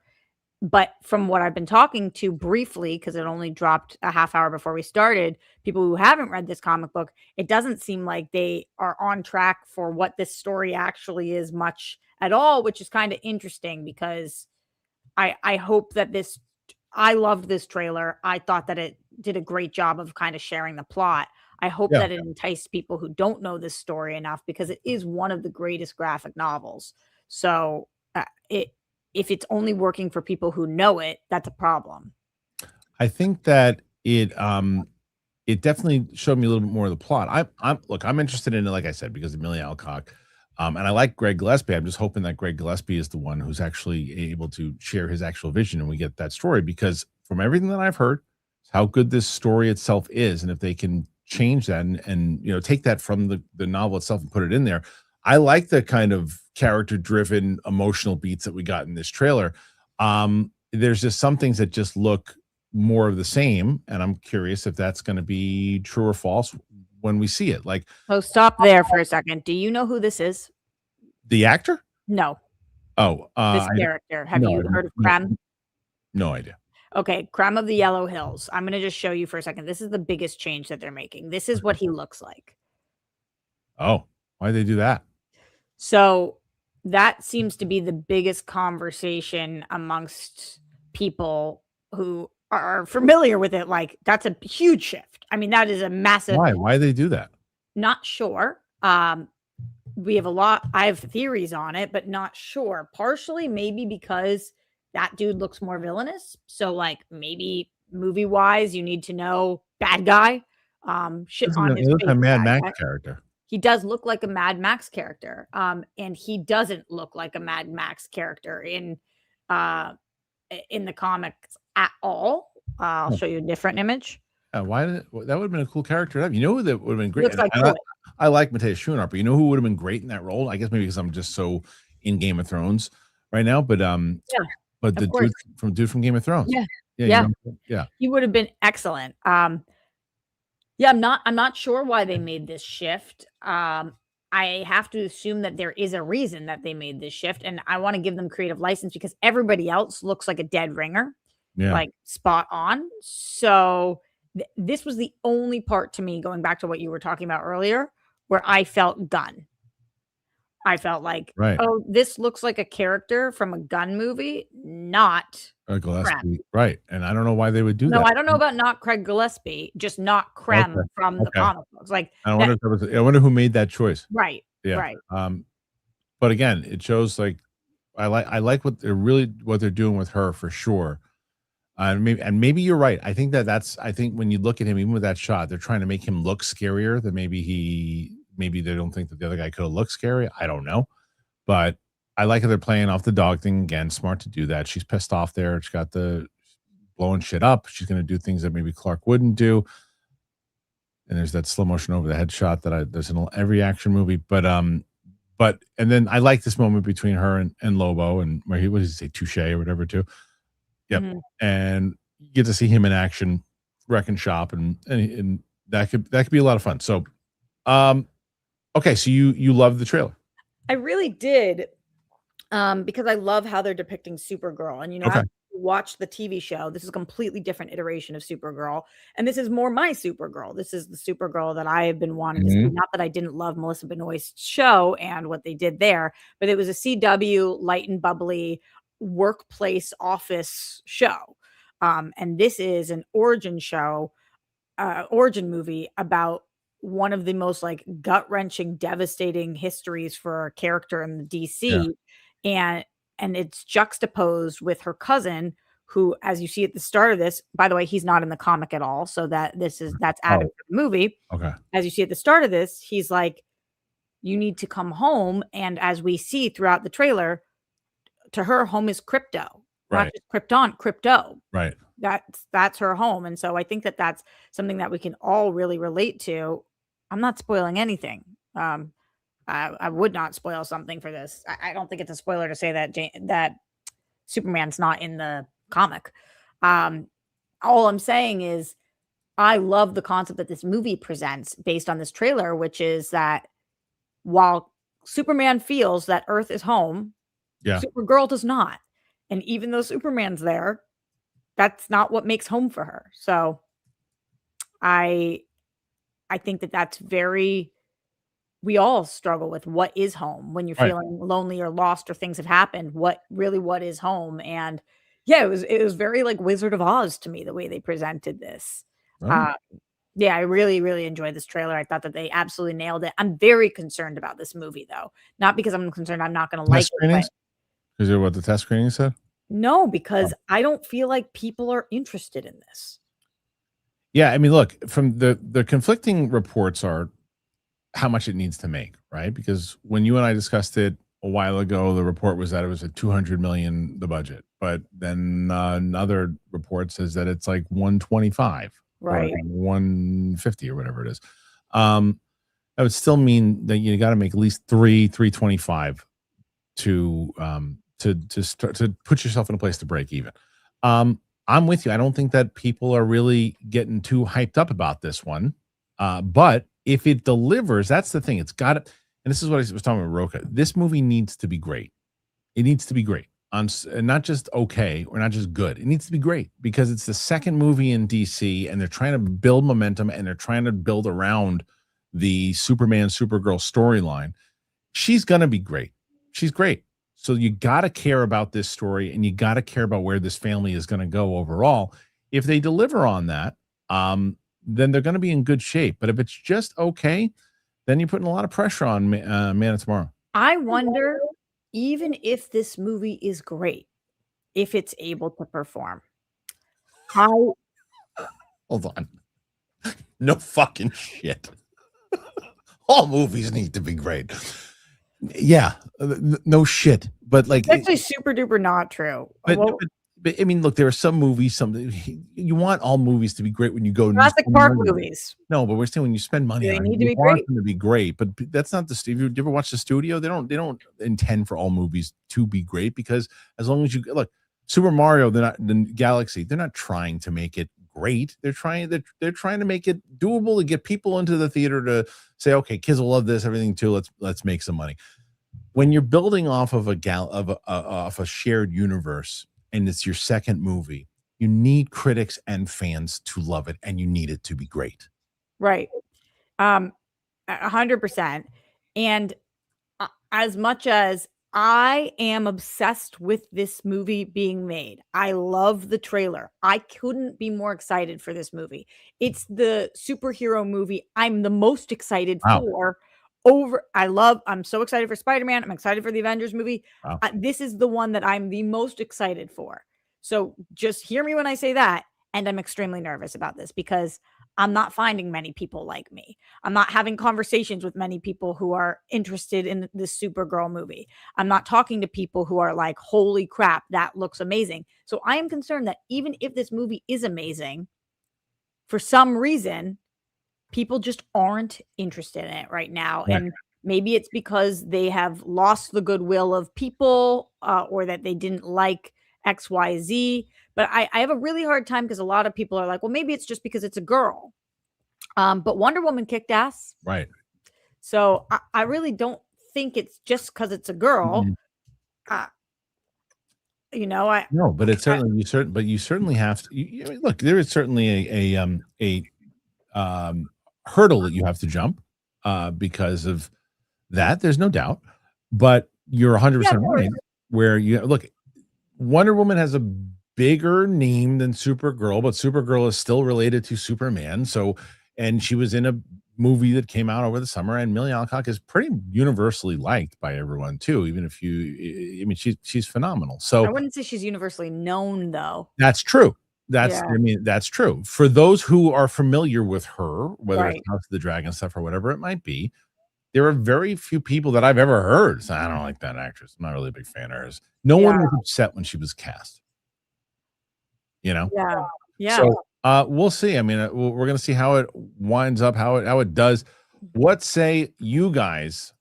But from what I've been talking to briefly, because it only dropped a half hour before we started, people who haven't read this comic book, it doesn't seem like they are on track for what this story actually is much at all, which is kind of interesting because I hope that I loved this trailer. I thought that it did a great job of kind of sharing the plot. I hope that it enticed people who don't know this story enough because it is one of the greatest graphic novels. So if it's only working for people who know it, that's a problem. I think that it definitely showed me a little bit more of the plot. I'm interested in it, like I said, because of Millie Alcock. And I like Greg Gillespie. I'm just hoping that Greg Gillespie is the one who's actually able to share his actual vision and we get that story, because from everything that I've heard, how good this story itself is. And if they can change that and take that from the novel itself and put it in there. I like the kind of character driven emotional beats that we got in this trailer. There's just some things that just look more of the same, and I'm curious if that's going to be true or false when we see it. Like, So stop there for a second. Do you know who this is? the actor? No, Oh, this character. Have no, you I heard of don't- Krem? no idea. Okay, Krem of the Yellow Hills. I'm going to just show you for a second. This is the biggest change that they're making. This is what he looks like. Oh, why did they do that? So that seems to be the biggest conversation amongst people who are familiar with it. Like, that's a huge shift. I mean, that is a massive. Why did they do that? Not sure. We have I have theories on it, but not sure. Partially, maybe because that dude looks more villainous. So, like, maybe movie wise, you need to know bad guy. Shit on his He looks face. like a Mad bad Max guy. character. He does look like a Mad Max character. And he doesn't look like a Mad Max character in the comics at all. I'll show you a different image. Why did that would have been a cool character to have? You know who that would have been great? Looks like And I like Matthias Schoenaert, but you know who would have been great in that role? I guess maybe because I'm just so in Game of Thrones right now. But but the dude from Game of Thrones. Yeah. Yeah. He would have been excellent. I'm not sure why they made this shift. I have to assume that there is a reason that they made this shift, and I want to give them creative license because everybody else looks like a dead ringer, like spot on. So this was the only part to me, going back to what you were talking about earlier, where I felt Gun. I felt like, oh, this looks like a character from a Gun movie, not Gillespie. Right. And I don't know why they would do that. No, I don't know about not Craig Gillespie, just not Krem from the comic books. Like, I wonder who made that choice. Right. Yeah. Right. But again, it shows like I like what they're doing with her for sure. Maybe you're right. I think I think when you look at him, even with that shot, they're trying to make him look scarier than maybe they don't think that the other guy could have looked scary. I don't know. But I like how they're playing off the dog thing again. Smart to do that. She's pissed off there. She's got blowing shit up. She's going to do things that maybe Clark wouldn't do. And there's that slow motion over the head shot there's in every action movie. But and then I like this moment between her and Lobo, and where what does he say, touche or whatever too. Yep. Mm-hmm. And you get to see him in action, wrecking shop, and that could be a lot of fun. So, okay, so you love the trailer. I really did, because I love how they're depicting Supergirl, and I've watched the TV show. This is a completely different iteration of Supergirl, and this is more my Supergirl. This is the Supergirl that I have been wanting to see. Not that I didn't love Melissa Benoist's show and what they did there, but it was a CW light and bubbly workplace office show, and this is an origin movie about one of the most like gut-wrenching, devastating histories for a character in the DC, and it's juxtaposed with her cousin, who, as you see at the start of this, by the way, he's not in the comic at all, so that's added to the movie. Okay. As you see at the start of this, he's like, you need to come home, and as we see throughout the trailer, to her, home is crypto, not just Krypton, crypto. Right. That's her home, and so I think that that's something that we can all really relate to. I'm not spoiling anything. I would not spoil something for this. I don't think it's a spoiler to say that Superman's not in the comic. All I'm saying is I love the concept that this movie presents based on this trailer, which is that while Superman feels that Earth is home, Supergirl does not. And even though Superman's there, that's not what makes home for her. So I think that that's we all struggle with what is home when you're feeling lonely or lost or things have happened. What is home? And it was very like Wizard of Oz to me, the way they presented this. I really, really enjoyed this trailer. I thought that they absolutely nailed it. I'm very concerned about this movie, though. Not because I'm concerned I'm not going to like it. Is it what the test screening said? No, because I don't feel like people are interested in this. Yeah, I mean, look, from the conflicting reports are how much it needs to make, right? Because when you and I discussed it a while ago, the report was that it was at 200 million the budget, but then another report says that it's like 125 Right. or 150 or whatever it is. That would still mean that you got to make at least 325 to start to put yourself in a place to break even. I'm with you. I don't think that people are really getting too hyped up about this one. But if it delivers, that's the thing. It's got to, and this is what I was talking about Roca. This movie needs to be great. It needs to be great. And not just okay or not just good. It needs to be great because it's the second movie in DC and they're trying to build momentum and they're trying to build around the Superman, Supergirl storyline. She's going to be great. She's great. So you got to care about this story and you got to care about where this family is going to go overall. If they deliver on that, then they're going to be in good shape. But if it's just okay, then you're putting a lot of pressure on Man of Tomorrow. I wonder, even if this movie is great, if it's able to perform. Hold on. No fucking shit. All movies need to be great. Yeah, no shit. But like, It's actually super duper not true. But I mean, look, there are some movies. You want all movies to be great when you go. Jurassic Park movies. No, but we're saying when you spend money, They on need it, to you be want great. them to be great. But that's not the. If you ever watch the studio, they don't intend for all movies to be great because as long as you look, Super Mario, they're not the Galaxy. They're not trying to make it great. They're trying to make it doable to get people into the theater to say, okay, kids will love this, everything too. Let's make some money. When you're building off of a shared universe and it's your second movie, you need critics and fans to love it, and you need it to be great. Right. 100%. And as much as I am obsessed with this movie being made, I love the trailer. I couldn't be more excited for this movie. It's the superhero movie I'm the most excited for. I'm so excited for Spider-Man. I'm excited for the Avengers movie. Wow. This is the one that I'm the most excited for. So just hear me when I say that. And I'm extremely nervous about this because I'm not finding many people like me. I'm not having conversations with many people who are interested in this Supergirl movie. I'm not talking to people who are like, holy crap, that looks amazing. So I am concerned that even if this movie is amazing, for some reason, people just aren't interested in it right now. Right. And maybe it's because they have lost the goodwill of people or that they didn't like XYZ. But I have a really hard time because a lot of people are like, well, maybe it's just because it's a girl. But Wonder Woman kicked ass. Right. So I really don't think it's just because it's a girl. Mm-hmm. No, but it's certainly you certainly have to look. There is certainly a hurdle that you have to jump because of that. There's no doubt, but you're 100% right. Where you look, Wonder Woman has a bigger name than Supergirl, but Supergirl is still related to Superman. So, and she was in a movie that came out over the summer, and Millie Alcock is pretty universally liked by everyone too. Even if she's phenomenal. So I wouldn't say she's universally known though. That's true. That's true. For those who are familiar with her, whether it's House of the Dragon stuff or whatever it might be, there are very few people that I've ever heard say, I don't like that actress. I'm not really a big fan of hers. No one was upset when she was cast. Yeah. So we'll see. I mean, we're going to see how it winds up, how it does. What say you guys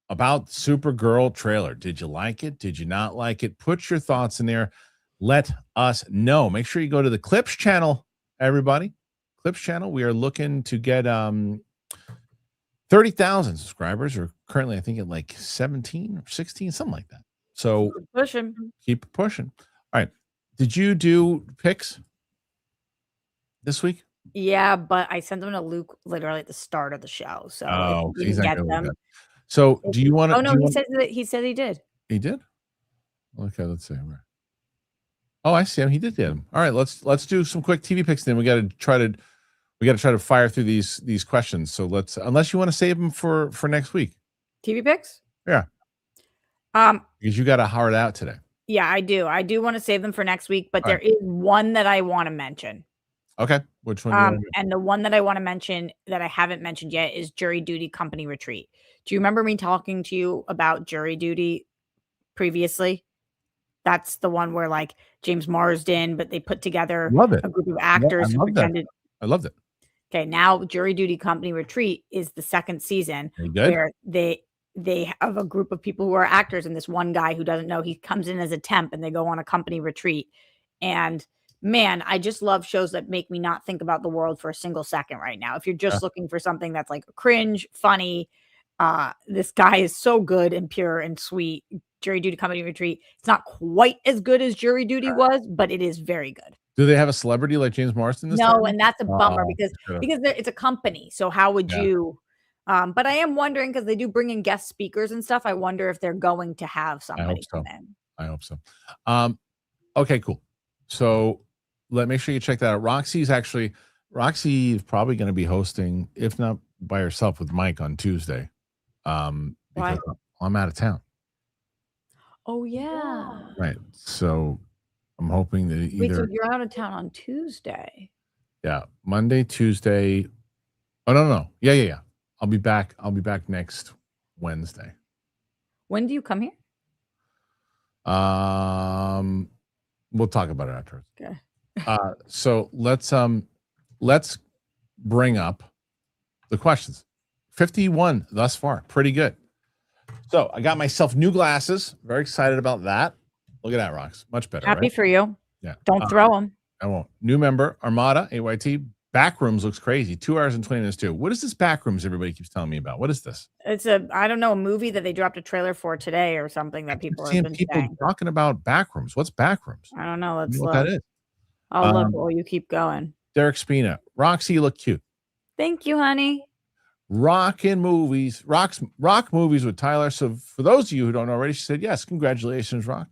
about Supergirl trailer? Did you like it? Did you not like it? Put your thoughts in there. Let us know. Make sure you go to the Clips channel, everybody. Clips channel. We are looking to get 30,000 subscribers. Or currently, I think at like 17 or 16, something like that. So keep pushing. All right. Did you do picks this week? Yeah, but I sent them to Luke literally at the start of the show. So he didn't get them. So do you want to? Oh no, he said he did. He did? Okay, let's see. Oh, I see him. He did get him. All right, let's do some quick TV picks. Then we got to try to fire through these questions. So let's, unless you want to save them for next week. TV picks? Yeah. Because you got a hard out today. Yeah, I do. I do want to save them for next week, but All there is one that I want to mention. Okay. Which one do you want to do? And the one that I want to mention that I haven't mentioned yet is Jury Duty Company Retreat. Do you remember me talking to you about Jury Duty previously? That's the one where like James Marsden, but they put together Love it. a group of actors who pretended. I loved it. Okay, now Jury Duty Company Retreat is the second season Very good. where they have a group of people who are actors, and this one guy who doesn't know, he comes in as a temp and they go on a company retreat. And man, I just love shows that make me not think about the world for a single second right now. If you're just looking for something that's like cringe, funny, this guy is so good and pure and sweet. Jury Duty Company Retreat. It's not quite as good as Jury Duty was, but it is very good. Do they have a celebrity like James Marsden this time? No, and that's a bummer because it's a company. So how would you? But I am wondering, because they do bring in guest speakers and stuff. I wonder if they're going to have somebody come in. I hope so. Okay, cool. So make sure you check that out. Roxy is probably going to be hosting, if not by herself, with Mike on Tuesday. Because I'm out of town. Oh yeah. Right. So I'm hoping that either. Wait, so you're out of town on Tuesday? Yeah, Monday, Tuesday. Oh no. Yeah. I'll be back next Wednesday. When do you come here? We'll talk about it afterwards. Okay. So let's bring up the questions. 51 thus far. Pretty good. So I got myself new glasses. Very excited about that. Look at that, Rox. Much better. Happy right? for you. Yeah. Don't throw them. I won't. New member, Armada, AYT. Backrooms looks crazy. 2 hours and 20 minutes too. What is this Backrooms everybody keeps telling me about? What is this? It's I don't know, a movie that they dropped a trailer for today or something that people have been saying. Talking about Backrooms. What's Backrooms? I don't know. Let's look. What that is. I'll look while you keep going. Derek Spina. Roxy, you look cute. Thank you, honey. Rock movies with Tyler. So for those of you who don't know already, she said yes. Congratulations, Rock.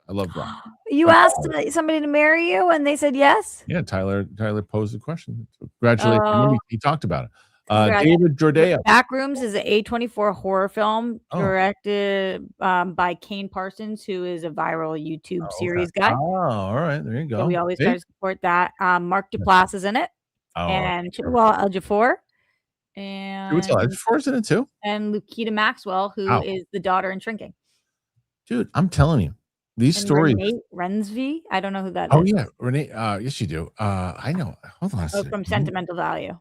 I love Rock. You asked somebody to marry you and they said yes? Yeah, Tyler posed the question. So congratulations. He talked about it. David Jordeo. Backrooms is an A24 horror film directed by Kane Parsons, who is a viral YouTube series guy. Oh, all right. There you go. So we always try to support that. Mark Duplass is in it. And Chiwetel Ejiofor. And Ejiofor's in it too. And Lukita Maxwell, who is the daughter in Shrinking. Dude, I'm telling you, these stories. Renee Rensby, I don't know who that is. Oh yeah, Renee. Yes, you do. I know. Hold on a second. From Sentimental Value,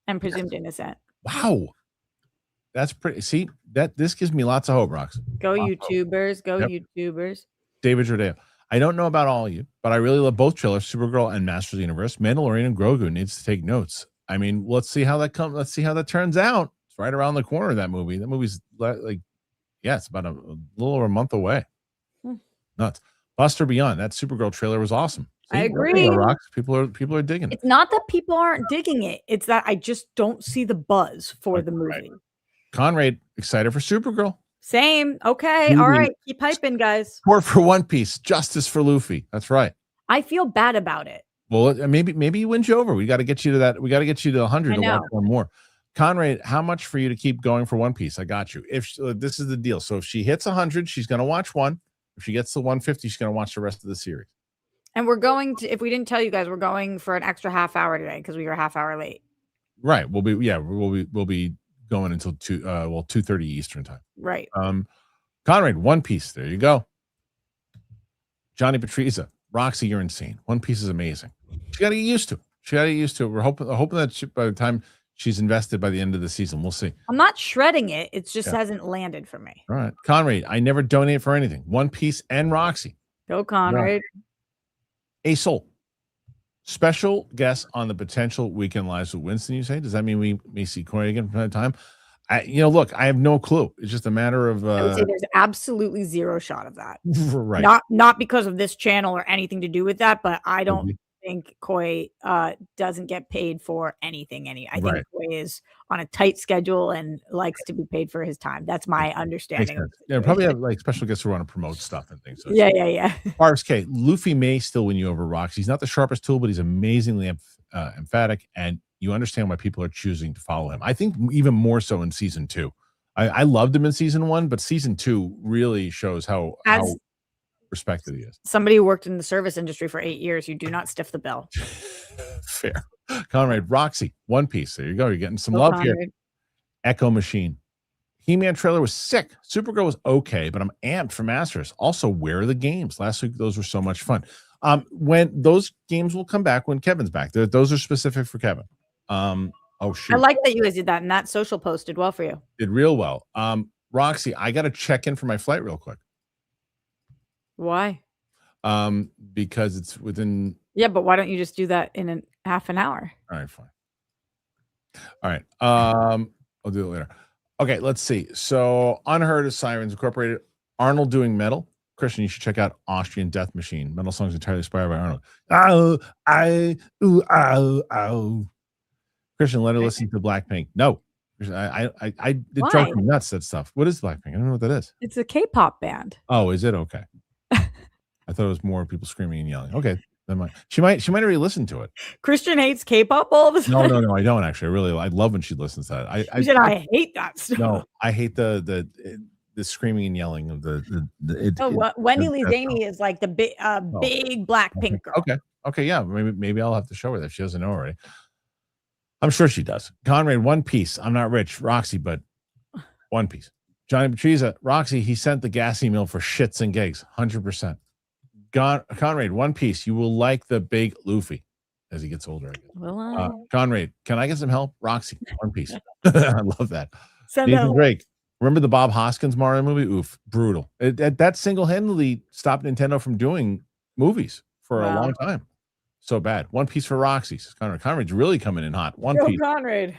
and Presumed Innocent. Wow, that's pretty. See this gives me lots of hope, Rox. Go YouTubers, go YouTubers. David Jordeo. I don't know about all of you, but I really love both trailers, Supergirl and Masters of the Universe. Mandalorian and Grogu needs to take notes. I mean, let's see how that comes. Let's see how that turns out. It's right around the corner. That movie. That movie's it's about a little over a month away. Nuts. Buster Beyond. That Supergirl trailer was awesome. See, I agree. Rocks. People are digging it. It's not that people aren't digging it. It's that I just don't see the buzz for the movie. Right. Conrad, excited for Supergirl. Same. Okay. All right. Keep hyping, guys. Support for One Piece. Justice for Luffy. That's right. I feel bad about it. Well, maybe you win you over. We got to get you to that. We got to get you to 100 to watch one more. Conrad, how much for you to keep going for One Piece? I got you. If this is the deal. So if she hits 100, she's going to watch one. If she gets to 150, she's going to watch the rest of the series. And we're going to, if we didn't tell you guys, we're going for an extra half hour today because we were a half hour late. Right. We'll be going until 2:30 Eastern time. Right. Conrad, One Piece. There you go. Johnny Patrizia, Roxy, you're insane. One Piece is amazing. She got to get used to it. We're hoping that by the time she's invested by the end of the season, we'll see. I'm not shredding it. It just hasn't landed for me. All right. Conrad, I never donate for anything. One Piece and Roxy. Go, Conrad. A Soul. Special guest on the potential Weekend Lives with Winston, you say? Does that mean we may see Corey again from time to time? Look, I have no clue. It's just a matter of I would say there's absolutely zero shot of that. Right. Not because of this channel or anything to do with that, but I don't think Koi doesn't get paid for anything. I think Koi is on a tight schedule and likes to be paid for his time. That's my understanding. Yeah, probably have special guests who want to promote stuff and things. So yeah. RSK, Luffy may still win you over Rocks. He's not the sharpest tool, but he's amazingly emphatic, and you understand why people are choosing to follow him. I think even more so in season 2. I loved him in season 1, but season 2 really shows how As respected he is. somebody who worked in the service industry for 8 years, you do not stiff the bill. Fair. Conrad, Roxy, One Piece. There you go. You're getting some Go love here. Conrad. Echo Machine. He-Man trailer was sick. Supergirl was okay, but I'm amped for Masters. Also, where are the games? Last week, those were so much fun. When those games will come back when Kevin's back. Those are specific for Kevin. Oh shoot. I like that you guys did that, and that social post did well for you. Did real well. Roxy, I got to check in for my flight real quick. Why? Because it's within. Yeah, but why don't you just do that in a half an hour? All right, fine. All right. I'll do it later. Okay, let's see. So, Unheard of Sirens Incorporated. Arnold doing metal. Kristian, you should check out Austrian Death Machine. Metal songs entirely inspired by Arnold. Kristian, let her listen to Blackpink. No, it drove me nuts. That stuff. What is Blackpink? I don't know what that is. It's a K-pop band. Oh, is it? Okay. I thought it was more people screaming and yelling. Okay, she might already listen to it. Kristian hates K-pop all of a sudden. No, I don't actually. I love when she listens to that. I hate that stuff. No, I hate the screaming and yelling of Wendy Lee Zaney is like the big Blackpink girl. Okay, yeah. Maybe I'll have to show her that she doesn't know already. I'm sure she does. Conrad, One Piece. I'm not rich, Roxy, but One Piece. Johnny Patriza, Roxy. He sent the gas email for shits and gigs, 100%. Conrad, One Piece. You will like the big Luffy as he gets older again. Conrad, can I get some help? Roxy, One Piece. I love that. Nathan Drake. Remember the Bob Hoskins Mario movie? Oof, brutal. That single-handedly stopped Nintendo from doing movies for a long time. So bad. One Piece for Roxy. Conrad's really coming in hot. One Piece. Conrad.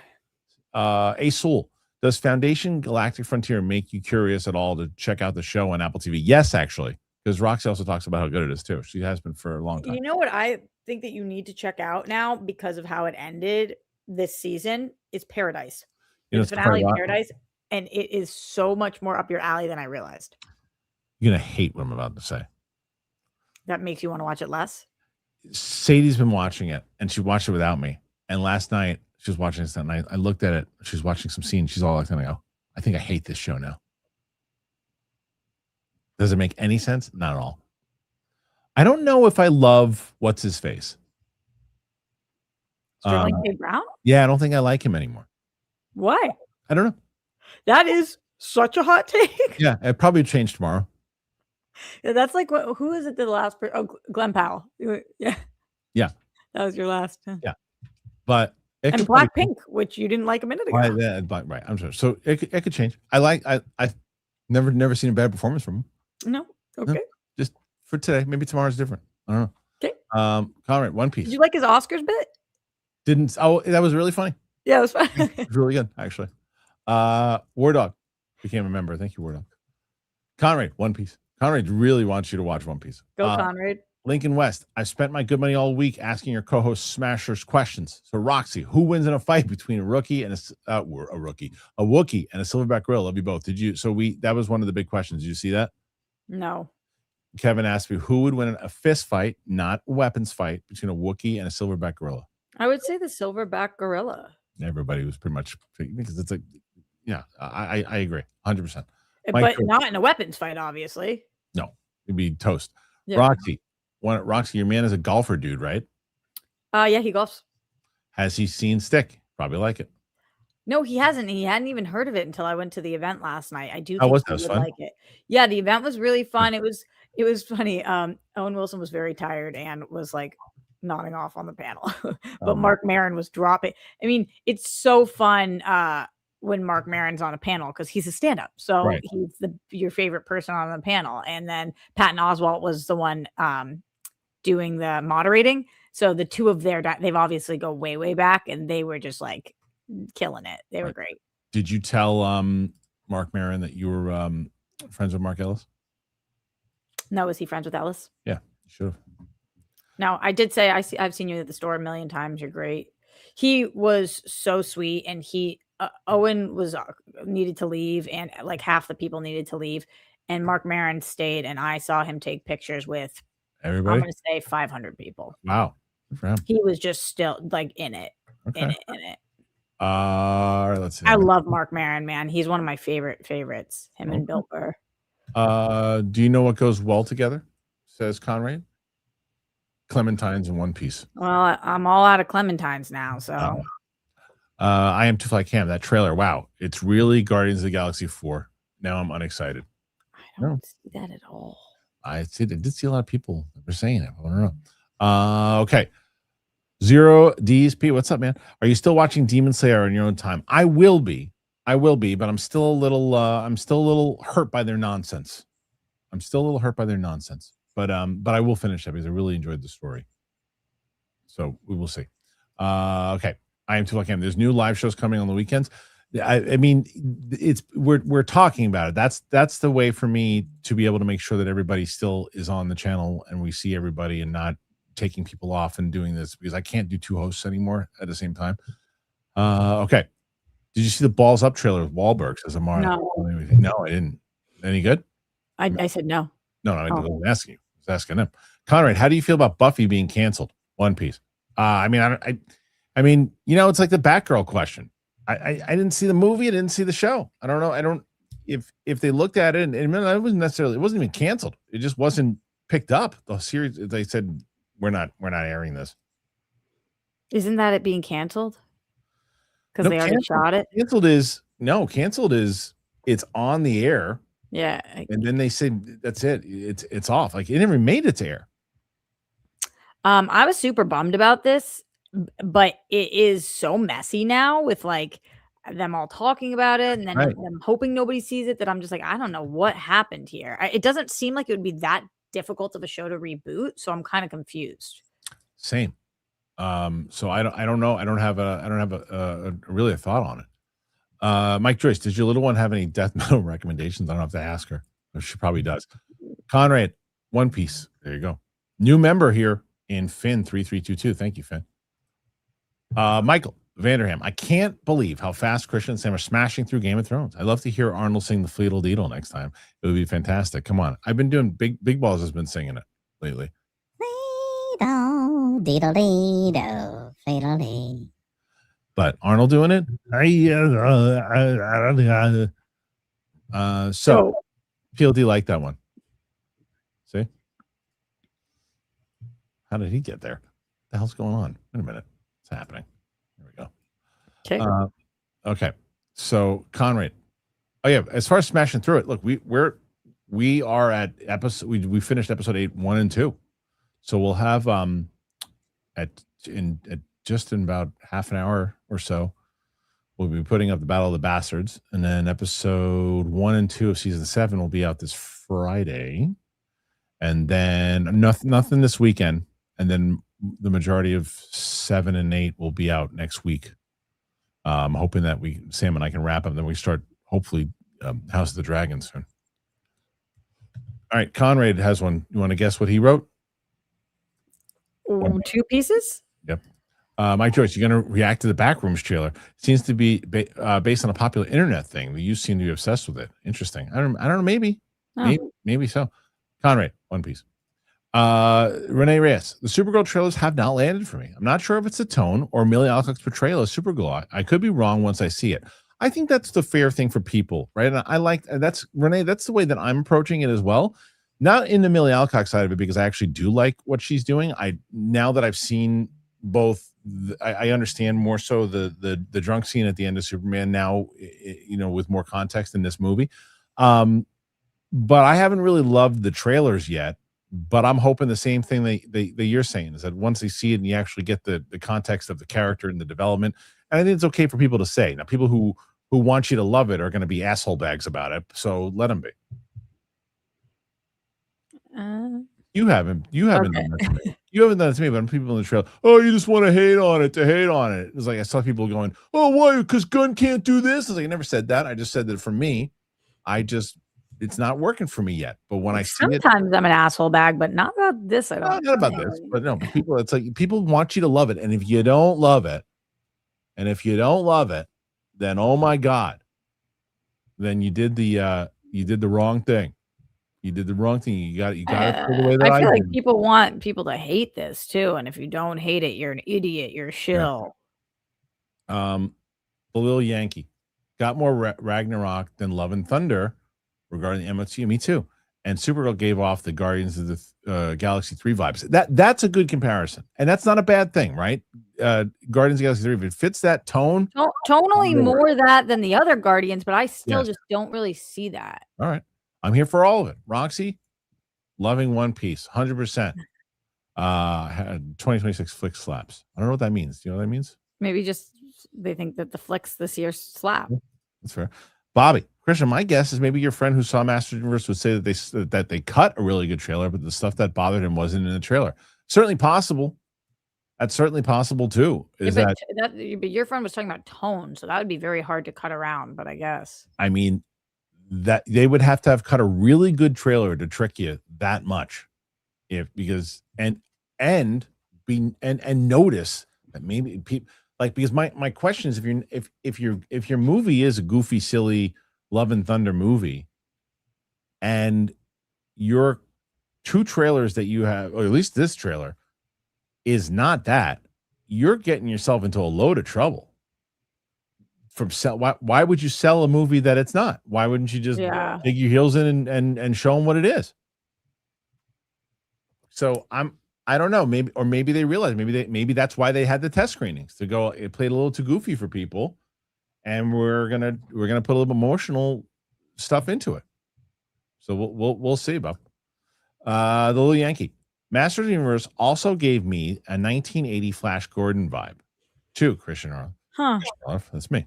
Soul. Does Foundation Galactic Frontier make you curious at all to check out the show on Apple TV? Yes, actually. Because Roxy also talks about how good it is, too. She has been for a long time. You know what I think that you need to check out now because of how it ended this season is Paradise. The finale of Paradise. And it is so much more up your alley than I realized. You're going to hate what I'm about to say. That makes you want to watch it less? Sadie's been watching it, and she watched it without me. And last night, she was watching this, and I looked at it. She was watching some scenes. She's all like, I go, I think I hate this show now. Does it make any sense? Not at all. I don't know if I love what's-his-face. Sterling K. Brown? Yeah, I don't think I like him anymore. Why? I don't know. That is such a hot take. Yeah, it probably changed tomorrow. Yeah, that's like who is it? The last person? Oh, Glenn Powell. Yeah. Yeah. That was your last. Yeah. But and Blackpink, which you didn't like a minute ago. Right. I'm sorry. So it could change. I've never seen a bad performance from him. No. Okay. No, just for today. Maybe tomorrow's different. I don't know. Okay. Conrad, One Piece. Did you like his Oscars bit? Didn't. Oh, that was really funny. Yeah, it was fun. It was really good, actually. War Dog became a member. Thank you, War Dog. Conrad, One Piece. Conrad really wants you to watch One Piece. Go, Conrad. Lincoln West. I've spent my good money all week asking your co-host Smashers questions. So Roxy, who wins in a fight between a Wookiee and a silverback gorilla? Love you both. Did you? So that was one of the big questions. Did you see that? No. Kevin asked me who would win a fist fight, not a weapons fight, between a Wookiee and a silverback gorilla. I would say the silverback gorilla. Everybody was pretty much because it's I agree 100%. But not in a weapons fight, obviously. No, it'd be toast. Yeah. Roxy, your man is a golfer, dude, right? Yeah, he golfs. Has he seen Stick? Probably like it. No, he hasn't. He hadn't even heard of it until I went to the event last night. I do think he would like it. Yeah, the event was really fun. It was funny. Owen Wilson was very tired and was like nodding off on the panel. But Mark Maron was dropping. I mean, it's so fun when Mark Maron's on a panel because he's a stand-up. So he's your favorite person on the panel. And then Patton Oswalt was the one doing the moderating. So the two of they've obviously go way, way back, and they were just like killing it. They were great. Did you tell Mark Maron that you were friends with Mark Ellis? No, is he friends with Ellis? Yeah, you should have. No, I did say I've seen you at the store a million times. You're great. He was so sweet, and Owen was needed to leave, and like half the people needed to leave, and Mark Maron stayed, and I saw him take pictures with everybody. I'm going to say 500 people. Wow, good for him. He was just still like in it, in it. Let's see. I love Mark Maron, man. He's one of my favorites. Him and Bill Burr. Do you know what goes well together? Says Conrad. Clementines in one piece. Well, I'm all out of clementines now, so. I am Too Fly Cam. That trailer, wow, it's really Guardians of the Galaxy 4. Now I'm unexcited. I don't see that at all. I did see a lot of people that were saying it. I don't know. Okay. Zero DSP. What's up, man? Are you still watching Demon Slayer in your own time? I will be, but I'm still a little hurt by their nonsense. But I will finish that because I really enjoyed the story. So we will see. Okay. I am Too Fly Cam. There's new live shows coming on the weekends. I mean, we're talking about it. That's the way for me to be able to make sure that everybody still is on the channel and we see everybody and not taking people off and doing this because I can't do 2 hosts anymore at the same time. Okay. Did you see the Balls Up trailer with Wahlberg? Says Amara. No, I didn't. Any good? I said no. No, I wasn't asking you. I was asking him. Conrad, how do you feel about Buffy being canceled? One Piece. I mean, it's like the Batgirl question. I didn't see the movie. I didn't see the show. I don't know. I don't. If they looked at it, and it wasn't even canceled. It just wasn't picked up. The series. They said we're not airing this. Isn't that it being canceled? Because they already shot it. Canceled is it's on the air. Yeah. And then they said that's it. It's off. Like it never made its air. I was super bummed about this, but it is so messy now with like them all talking about it and then them hoping nobody sees it that I'm just like, I don't know what happened here. It doesn't seem like it would be that difficult of a show to reboot, so I'm kind of confused. Same. So I don't know. I don't have really a thought on it. Mike Joyce, does your little one have any death metal recommendations? I don't have to ask her. She probably does. Conrad, One Piece. There you go. New member here in Finn 3322. Thank you, Finn. Michael Vanderham, I can't believe how fast Kristian and Sam are smashing through Game of Thrones. I'd love to hear Arnold sing the Fleetle Deedle next time. It would be fantastic. Come on. I've been doing Big Balls has been singing it lately. Fleetle Deedle Deedle Fleetle Dee. But Arnold doing it? So PLD like that one. See? How did he get there? What the hell's going on? Wait a minute. What's happening? Here we go. Okay. Okay. So Conrad. Oh yeah. As far as smashing through it, look, we are at episode. We finished episode 8, 1 and 2. So we'll have in about half an hour or so, we'll be putting up the Battle of the Bastards, and then episode 1 and 2 of season 7 will be out this Friday, and then nothing this weekend, and then the majority of 7 and 8 will be out next week. I'm hoping that Sam and I can wrap up, and then we start hopefully House of the Dragon soon. All right, Conrad has one. You want to guess what he wrote? 2 pieces. Yep. Mike Joyce, you're going to react to the Backrooms trailer. It seems to be based on a popular internet thing. You seem to be obsessed with it. Interesting. I don't know. Maybe so. Conrad, One Piece. Renee Reyes, the Supergirl trailers have not landed for me. I'm not sure if it's the tone or Millie Alcock's portrayal of Supergirl. I could be wrong once I see it. I think that's the fair thing for people, right? And I like that's Renee. That's the way that I'm approaching it as well. Not in the Millie Alcock side of it, because I actually do like what she's doing. Now that I've seen both, I understand more so the drunk scene at the end of Superman now, with more context in this movie. But I haven't really loved the trailers yet. But I'm hoping the same thing that you're saying, is that once they see it and you actually get the context of the character and the development, and I think it's okay for people to say. Now, people who want you to love it are going to be asshole bags about it, so let them be. You haven't done that to me. You haven't done it to me, but people in the trail, oh, you just want to hate on it. It's like I saw people going, oh, why? Because Gunn can't do this. I was like, I never said that. I just said that for me, it's not working for me yet. But when I see it, sometimes I'm an asshole bag, but not about this. I don't. Not about this, but no. People, it's like people want you to love it, and if you don't love it, then oh my god, then you did the wrong thing. You did the wrong thing. You got it the way that I feel like people want people to hate this too, and if you don't hate it, you're an idiot. You're a shill. Yeah. The Little Yankee got more Ragnarok than Love and Thunder regarding the MCU. Me too. And Supergirl gave off the Guardians of the Galaxy 3 vibes. That's a good comparison, and that's not a bad thing, right? Guardians of the Galaxy 3, if it fits that tone. Tonally more that than the other Guardians, but I still Yes. just don't really see that. All right. I'm here for all of it. Roxy, loving One Piece, 100%. 2026 flick slaps. I don't know what that means. Do you know what that means? Maybe just they think that the flicks this year slap. That's fair. Bobby, Kristian, my guess is maybe your friend who saw Master Universe would say that they cut a really good trailer, but the stuff that bothered him wasn't in the trailer. Certainly possible. That's certainly possible too. But your friend was talking about tone, so that would be very hard to cut around. But I guess I mean that they would have to have cut a really good trailer to trick you that much, because notice that maybe people. Like, because my question is, if your movie is a goofy, silly Love and Thunder movie, and your two trailers that you have, or at least this trailer, is not that, you're getting yourself into a load of trouble. Why would you sell a movie that it's not? Why wouldn't you just dig your heels in and show them what it is? So I don't know. Maybe they realize maybe that's why they had the test screenings to go. It played a little too goofy for people, and we're gonna put a little emotional stuff into it. So we'll see, Bob. The Little Yankee, Masters of the Universe also gave me a 1980 Flash Gordon vibe, too. Kristian Harloff. Huh? That's me.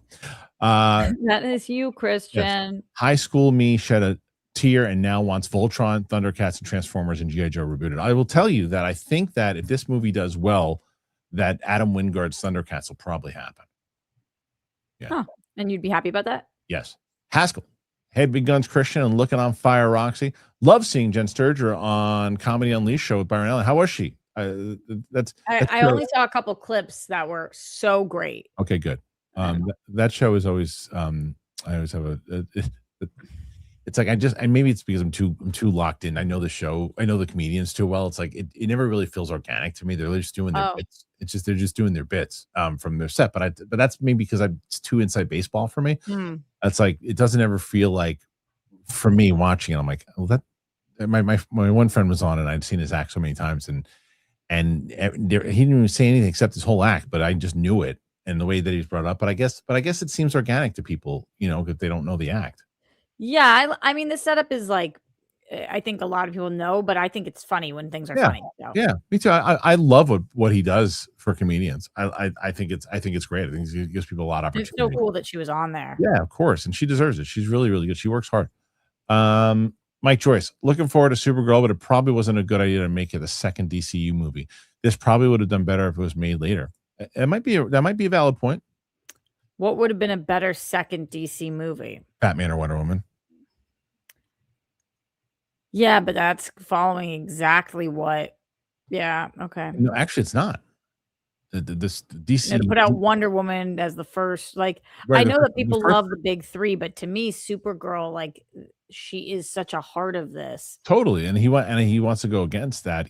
That is you, Kristian. Yes. High school me shed a tear and now wants Voltron, Thundercats, and Transformers and G.I. Joe rebooted. I will tell you that I think that if this movie does well, that Adam Wingard's Thundercats will probably happen. Yeah. Huh. And you'd be happy about that? Yes. Haskell. Hey, Big Guns Kristian and Looking on Fire Roxy. Love seeing Jen Sturger on Comedy Unleashed show with Byron Allen. How was she? I only saw a couple clips that were so great. Okay, good. That show is always I always have it's like maybe it's because I'm too locked in. I know the show, I know the comedians too well. It's like it never really feels organic to me. They're just doing their bits. They're just doing their bits from their set. But that's maybe because it's too inside baseball for me. That's like it doesn't ever feel like, for me watching it, I'm like, oh, that my one friend was on and I'd seen his act so many times and he didn't even say anything except his whole act, but I just knew it and the way that he's brought up. But I guess it seems organic to people, if they don't know the act. Yeah, I mean, the setup is like, I think a lot of people know, but I think it's funny when things are funny. So. Yeah, me too. I love what he does for comedians. I think it's great. I think it gives people a lot of opportunity. It's so cool that she was on there. Yeah, of course, and she deserves it. She's really, really good. She works hard. Mike Joyce, looking forward to Supergirl, but it probably wasn't a good idea to make it a second DCU movie. This probably would have done better if it was made later. That might be a valid point. What would have been a better second DC movie? Batman or Wonder Woman. Yeah, but that's following exactly what. Yeah, okay. No, actually, it's not. This DC to put out Wonder Woman as the first. Like, right, I know that people love the big three, but to me, Supergirl, like, she is such a heart of this. Totally, and he wants to go against that,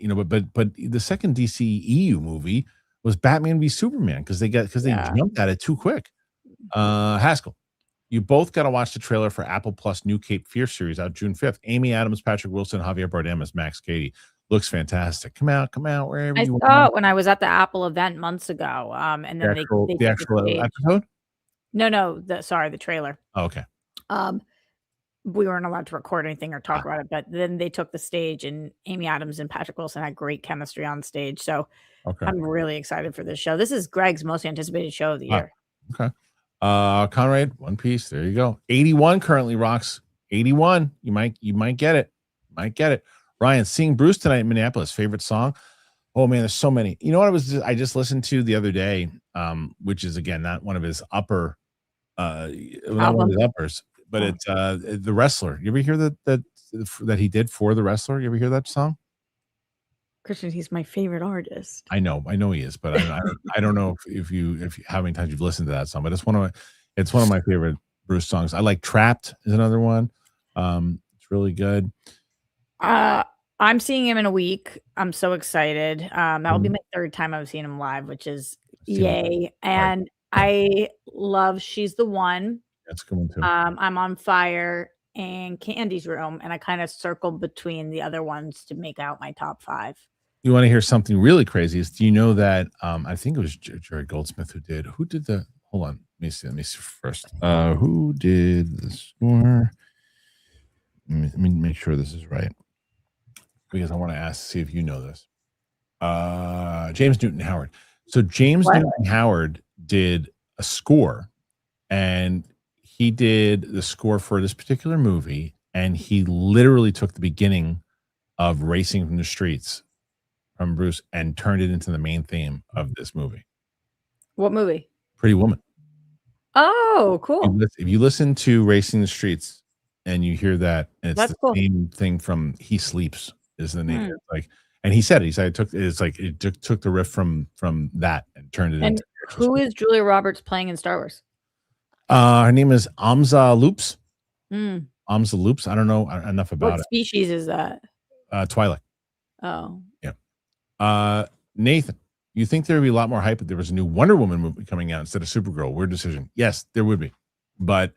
But the second DC EU movie was Batman v Superman because they jumped at it too quick. Haskell, you both got to watch the trailer for Apple Plus new Cape Fear series out June 5th. Amy Adams, Patrick Wilson, Javier Bardem as Max Cady. Looks fantastic. Come out wherever you want. I saw it when I was at the Apple event months ago. And then the actual episode? No, the trailer. Oh, okay. We weren't allowed to record anything or talk about it, but then they took the stage and Amy Adams and Patrick Wilson had great chemistry on stage. So I'm really excited for this show. This is Greg's most anticipated show of the year. Okay. Conrad, One Piece. There you go. 81 currently rocks. 81. You might get it. Ryan, seeing Bruce tonight in Minneapolis. Favorite song? Oh man, there's so many. You know what I just listened to the other day, which is again not one of his upper, not one of his uppers, but it's The Wrestler. You ever hear that he did for The Wrestler? You ever hear that song? Kristian, he's my favorite artist. I know he is, but I don't know if how many times you've listened to that song, but it's one of my favorite Bruce songs. I like Trapped is another one. It's really good. I'm seeing him in a week. I'm so excited. That'll be my third time I've seen him live, which is yay. And I love She's the One. That's a good one too. I'm on Fire and Candy's Room, and I kind of circled between the other ones to make out my top 5. You want to hear something really crazy? Do you know that I think it was Jerry Goldsmith who did the hold on, let me see first. Who did the score? Let me make sure this is right, because I want to see if you know this. James Newton Howard. So James Newton Howard did a score, and he did the score for this particular movie, and he literally took the beginning of Racing from the Streets from Bruce and turned it into the main theme of this movie. What movie? Pretty Woman. Oh, cool. If you listen to Racing the Streets and you hear that, and it's That's the cool. same thing from He Sleeps is the name. It's like, and he said it took the riff from that and turned it into. Who is Julia Roberts playing in Star Wars? Her name is Amza Loops. Mm. Amza Loops. I don't know enough about What species is that? Twilight. Oh. Yeah. Nathan, you think there would be a lot more hype if there was a new Wonder Woman movie coming out instead of Supergirl? Weird decision. Yes, there would be. But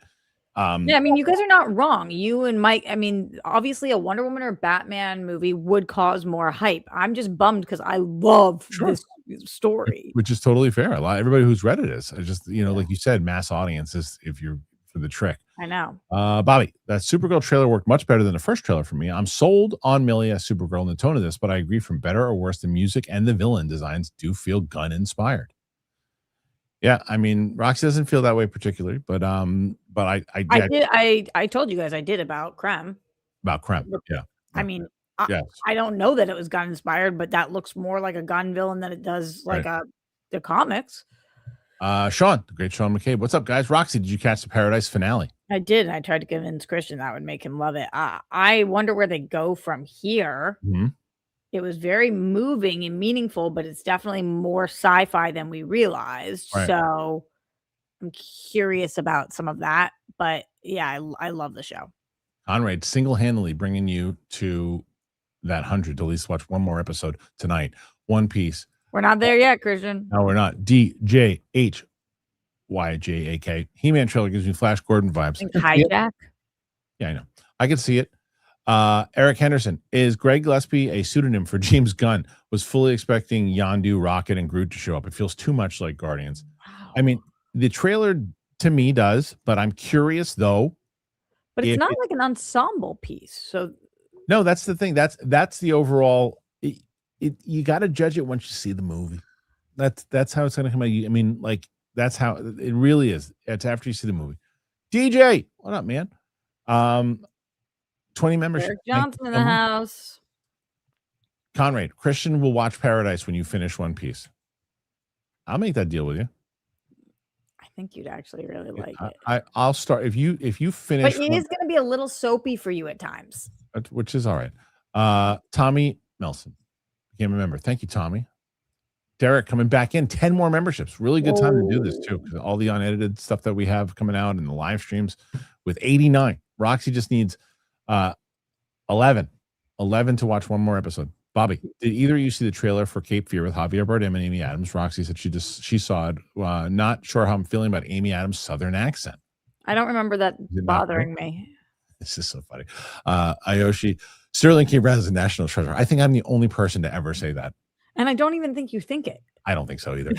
yeah, I mean, you guys are not wrong. You and Mike, I mean, obviously a Wonder Woman or Batman movie would cause more hype. I'm just bummed because I love this story. Which is totally fair. Everybody who's read it is. I just, like you said, mass audiences if you're for the trick. I know. Bobby, that Supergirl trailer worked much better than the first trailer for me. I'm sold on Millie as Supergirl and the tone of this, but I agree from better or worse, the music and the villain designs do feel gun inspired. Yeah, I mean, Roxy doesn't feel that way particularly, but I did. I told you guys I did about Krem. About Krem, yeah. I mean, yes. I don't know that it was gun inspired, but that looks more like a gun villain than it does like the comics. Sean, the great Sean McCabe. What's up, guys? Roxy, did you catch the Paradise finale? I did. I tried to convince Kristian that would make him love it. I wonder where they go from here. Mm-hmm. It was very moving and meaningful, but it's definitely more sci-fi than we realized. Right. So I'm curious about some of that. But yeah, I love the show. Conrad single-handedly bringing you to that 100 to at least watch one more episode tonight. One Piece. We're not there yet, Kristian. No, we're not. DJHYJAK. He-Man trailer gives me Flash Gordon vibes. Hijack? Yeah, I know. I can see it. Eric Henderson. Is Greg Gillespie a pseudonym for James Gunn? Was fully expecting Yondu, Rocket, and Groot to show up. It feels too much like Guardians. Wow. I mean, the trailer to me does, but I'm curious though. But it's not like an ensemble piece. So no, that's the thing. That's the overall. You got to judge it once you see the movie. That's how it's going to come out. I mean, like that's how it really is. It's after you see the movie. DJ, what up, man? 20 membership. Eric Johnson in the house. Conrad, Kristian will watch Paradise when you finish One Piece. I'll make that deal with you. I think you'd actually really like it. I'll start if you finish. But it is going to be a little soapy for you at times, which is all right. Tommy Nelson, can't remember. Thank you, Tommy. Derek coming back in. 10 more memberships. Really good time to do this too, because all the unedited stuff that we have coming out and the live streams with 89. Roxy just needs 11 to watch one more episode. Bobby, did either of you see the trailer for Cape Fear with Javier Bardem and Amy Adams? Roxy said she saw it. Not sure how I'm feeling about Amy Adams' Southern accent. I don't remember that bothering me. This is so funny. Ayoshi, Sterling K. Brown is a national treasure. I think I'm the only person to ever say that. And I don't even think you think it. I don't think so either.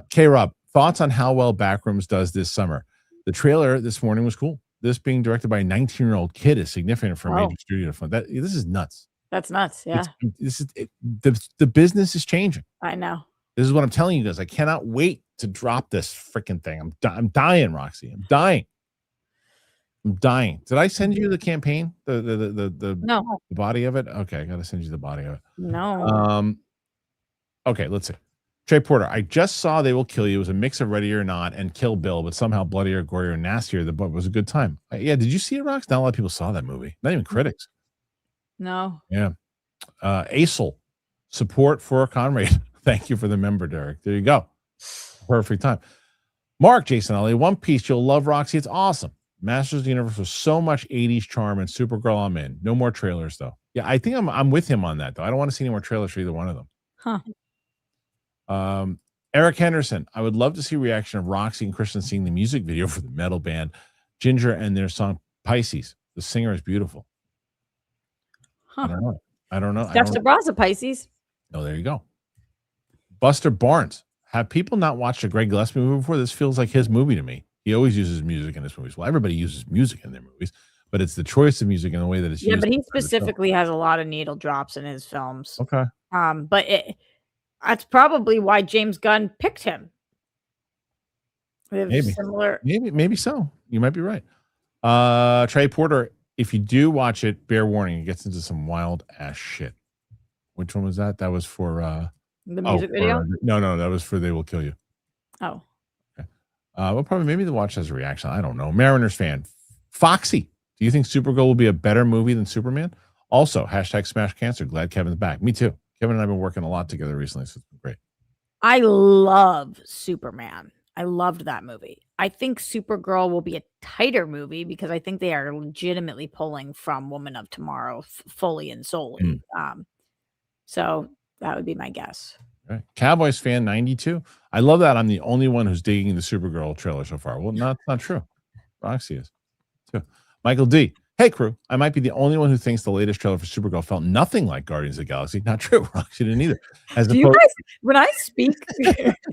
K-Rob, thoughts on how well Backrooms does this summer? The trailer this morning was cool. This being directed by a 19-year-old kid is significant for a major studio to fund. This is nuts. That's nuts. Yeah. The business is changing. I know. This is what I'm telling you guys. I cannot wait to drop this freaking thing. I'm dying, Roxy. I'm dying. Did I send you the campaign? The no. The body of it? Okay, I gotta send you the body of it. No. Okay, let's see. Trey Porter, I just saw They Will Kill You. It was a mix of Ready or Not and Kill Bill, but somehow bloodier, gorier, and nastier. The book was a good time. Yeah, did you see it, Rox? Not a lot of people saw that movie. Not even critics. No. Yeah. Acel, support for Conrad. Thank you for the member, Derek. There you go. Perfect time. Mark, Jason Ellie, One Piece. You'll love Roxy. It's awesome. Masters of the Universe was so much 80s charm, and Supergirl, I'm in. No more trailers, though. Yeah, I think I'm with him on that, though. I don't want to see any more trailers for either one of them. Huh. Eric Henderson, I would love to see a reaction of Roxy and Kristian seeing the music video for the metal band Ginger and their song Pisces. The singer is beautiful. I Huh. don't know. I don't know. Steph Sabraza, Pisces. Oh, there you go. Buster Barnes. Have people not watched a Greg Gillespie movie before? This feels like his movie to me. He always uses music in his movies. Well, everybody uses music in their movies, but it's the choice of music and the way that it's used. Yeah, but he specifically has a lot of needle drops in his films. Okay. But that's probably why James Gunn picked him. Maybe. Similar. Maybe so. You might be right. Trey Porter, if you do watch it, bear warning, it gets into some wild ass shit. Which one was that? That was for the music video? No, that was for They Will Kill You. Oh. Okay. Well, probably maybe the watch as a reaction. I don't know. Mariners fan. Foxy. Do you think Supergirl will be a better movie than Superman? Also, hashtag Smash Cancer. Glad Kevin's back. Me too. Kevin and I have been working a lot together recently, so it's been great. I love Superman. I loved that movie. I think Supergirl will be a tighter movie because I think they are legitimately pulling from Woman of Tomorrow fully and solely. So that would be my guess. Right. Cowboys fan 92. I love that I'm the only one who's digging the Supergirl trailer so far. Well, not true. Roxy is too. Michael D. Hey, crew. I might be the only one who thinks the latest trailer for Supergirl felt nothing like Guardians of the Galaxy. Not true. Roxy didn't either. Do you guys, when I speak,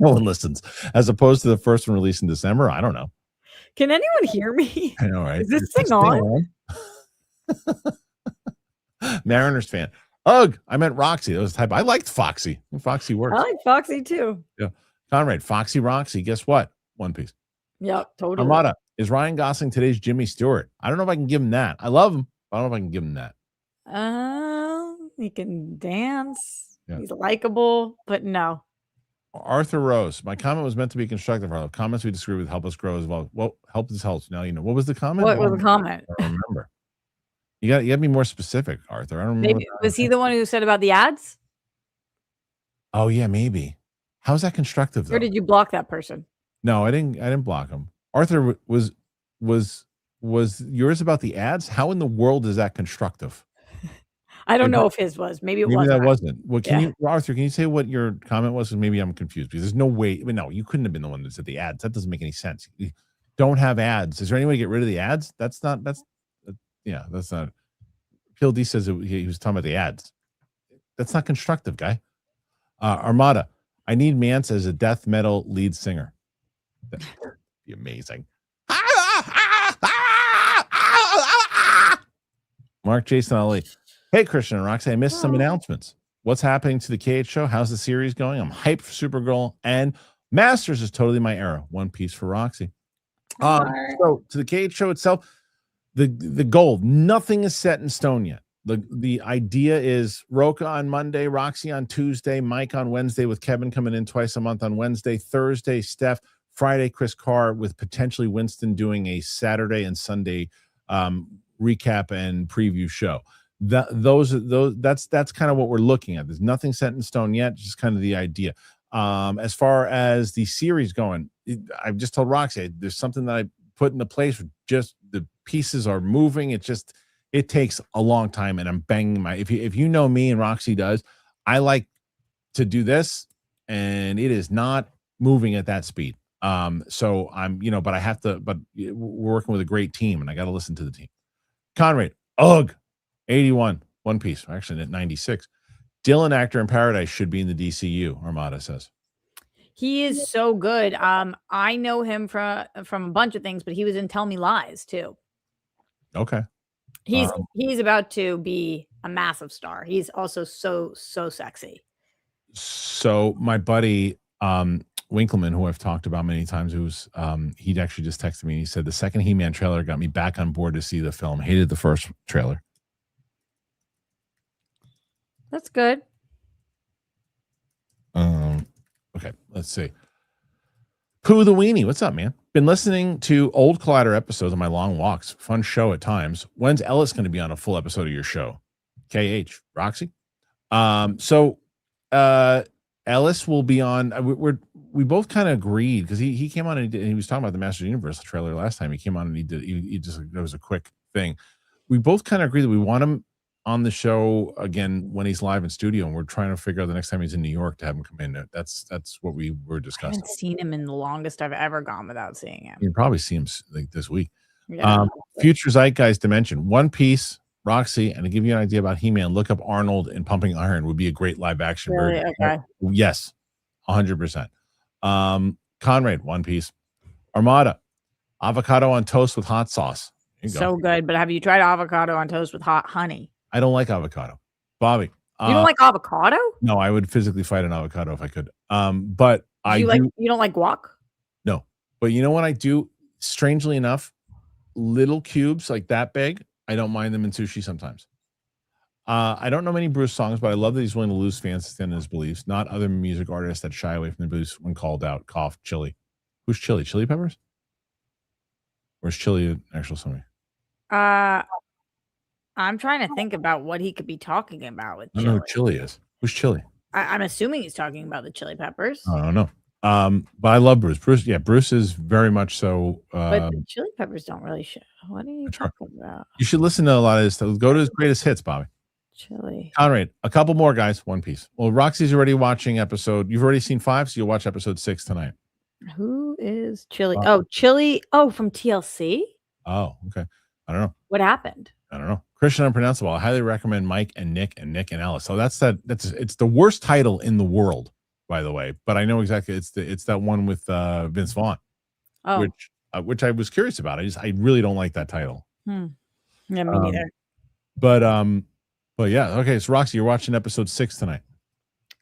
no one listens. As opposed to the first one released in December, I don't know. Can anyone hear me? I know, right? Is this thing on? Mariners fan. Ugh, I meant Roxy. That was the type. I liked Foxy. Foxy works. I like Foxy too. Yeah. Conrad, Foxy Roxy. Guess what? One Piece. Yep, totally. Armada, is Ryan Gosling today's Jimmy Stewart? I don't know if I can give him that. I love him, but I don't know if I can give him that. He can dance. Yeah. He's likable, but no. Arthur Rose, my comment was meant to be constructive. Harloff. Comments we disagree with help us grow as well. Well, help us help. Now you know. What was the comment? What was the comment? I don't remember. You got to be more specific, Arthur. I don't remember. Maybe was he the one who said about the ads? Oh yeah, maybe. How's that constructive though? Or did you block that person? No, I didn't block him. Arthur, was yours about the ads? How in the world is that constructive? I don't know if his was. Maybe that wasn't. Well, Arthur, can you say what your comment was? Because maybe I'm confused because there's no way. I mean, no, you couldn't have been the one that said the ads. That doesn't make any sense. You don't have ads. Is there any way to get rid of the ads? That's not. PLD says he was talking about the ads. That's not constructive, guy. Armada, I need Mance as a death metal lead singer. That'd be amazing. Mark Jason Ali. Hey, Kristian and Roxy, I missed some announcements. What's happening to the KH show? How's the series going? I'm hyped for Supergirl, and Masters is totally my era. One piece for Roxy. So to the KH show itself, the goal, nothing is set in stone yet. The idea is Roka on Monday, Roxy on Tuesday, Mike on Wednesday, with Kevin coming in twice a month on Wednesday, Thursday, Steph, Friday, Chris Carr, with potentially Winston doing a Saturday and Sunday recap and preview show. That's kind of what we're looking at. There's nothing set in stone yet, just kind of the idea. As far as the series going, I've just told Roxy there's something that I put into place. Just the pieces are moving. It takes a long time, and I'm banging my. If you know me, and Roxy does, I like to do this, and it is not moving at that speed. So I'm, but I have to. But we're working with a great team, and I got to listen to the team. Conrad, 81, One Piece. Actually, at 96. Dylan, actor in Paradise, should be in the DCU. Armada says he is so good. I know him from a bunch of things, but he was in Tell Me Lies too. Okay. He's about to be a massive star. He's also so sexy. So my buddy Winkleman, who I've talked about many times, he'd actually just texted me. He said the second He-Man trailer got me back on board to see the film. Hated the first trailer. That's good. Okay, let's see. Pooh the Weenie, what's up, man? Been listening to old Collider episodes on my long walks. Fun show at times. When's Ellis going to be on a full episode of your show? KH, Roxy. So Ellis will be on. We both kind of agreed because he came on and he was talking about the Masters Universe trailer last time. He came on and he just, it was a quick thing. We both kind of agreed that we want him on the show again when he's live in studio, and we're trying to figure out the next time he's in New York to have him come in. That's what we were I discussing. haven't seen him in the longest I've ever gone without seeing him. You can probably see him like this week. Yeah. Future Zeitgeist Dimension, One Piece, Roxy, and to give you an idea about He-Man, look up Arnold in Pumping Iron would be a great live action Really? version. Okay. Yes, 100%. Conrad, One Piece, Armada, avocado on toast with hot sauce. There you go. So good. But have you tried avocado on toast with hot honey? I don't like avocado. Bobby, You don't like avocado? no, I would physically fight an avocado if I could. But You don't like guac? no. But you know what I do? Strangely enough, little cubes like that big, I don't mind them in sushi sometimes. I don't know many Bruce songs, but I love that he's willing to lose fans to stand in his beliefs. Not other music artists that shy away from the blues when called out. Cough, Chili. Who's Chili? Chili Peppers? Or is Chili an actual song? I'm trying to think about what he could be talking about with I don't know chili. who Chili is. Who's Chili? I'm assuming he's talking about the Chili Peppers. I don't know. But I love Bruce. Bruce is very much so. But the Chili Peppers don't really show. What are you That's right. talking about? You should listen to a lot of this stuff. Go to his greatest hits, Bobby. Chili. Conrad, a couple more guys, One Piece. Well, Roxy's already watching episode. You've already seen 5, so you'll watch episode 6 tonight. Who is Chili? Chili. Oh, from TLC? Oh, okay. I don't know. What happened? I don't know. Kristian Unpronounceable. I highly recommend Mike and Nick and Alice. So that's it's the worst title in the world, by the way. But I know exactly it's that one with Vince Vaughn. Oh, which I was curious about. I really don't like that title. yeah, me neither. But yeah, okay. So Roxy, you're watching episode 6 tonight.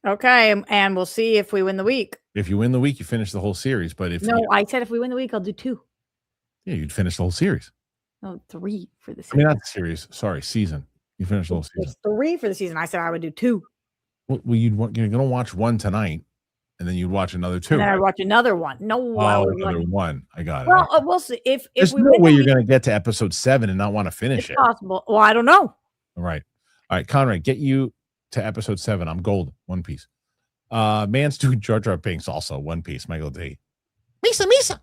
Okay, and we'll see if we win the week. If you win the week, you finish the whole series. But if I said if we win the week, I'll do 2. Yeah, you'd finish the whole series. No, 3 for the I season. mean, not the series. Sorry, season. You finish the whole season. There's 3 for the season. I said I would do 2. Well, you're going to watch one tonight, and then you'd watch another 2. And then I'd watch another one. No, another one. I got it. Well, we'll see. If There's we no win way the you're week, going to get to episode 7 and not want to finish it's it. possible. Well, I don't know. All right, Conrad, get you to episode 7. I'm golden. One Piece. Man's doing Jar Jar Binks also. One Piece. Michael D. Misa.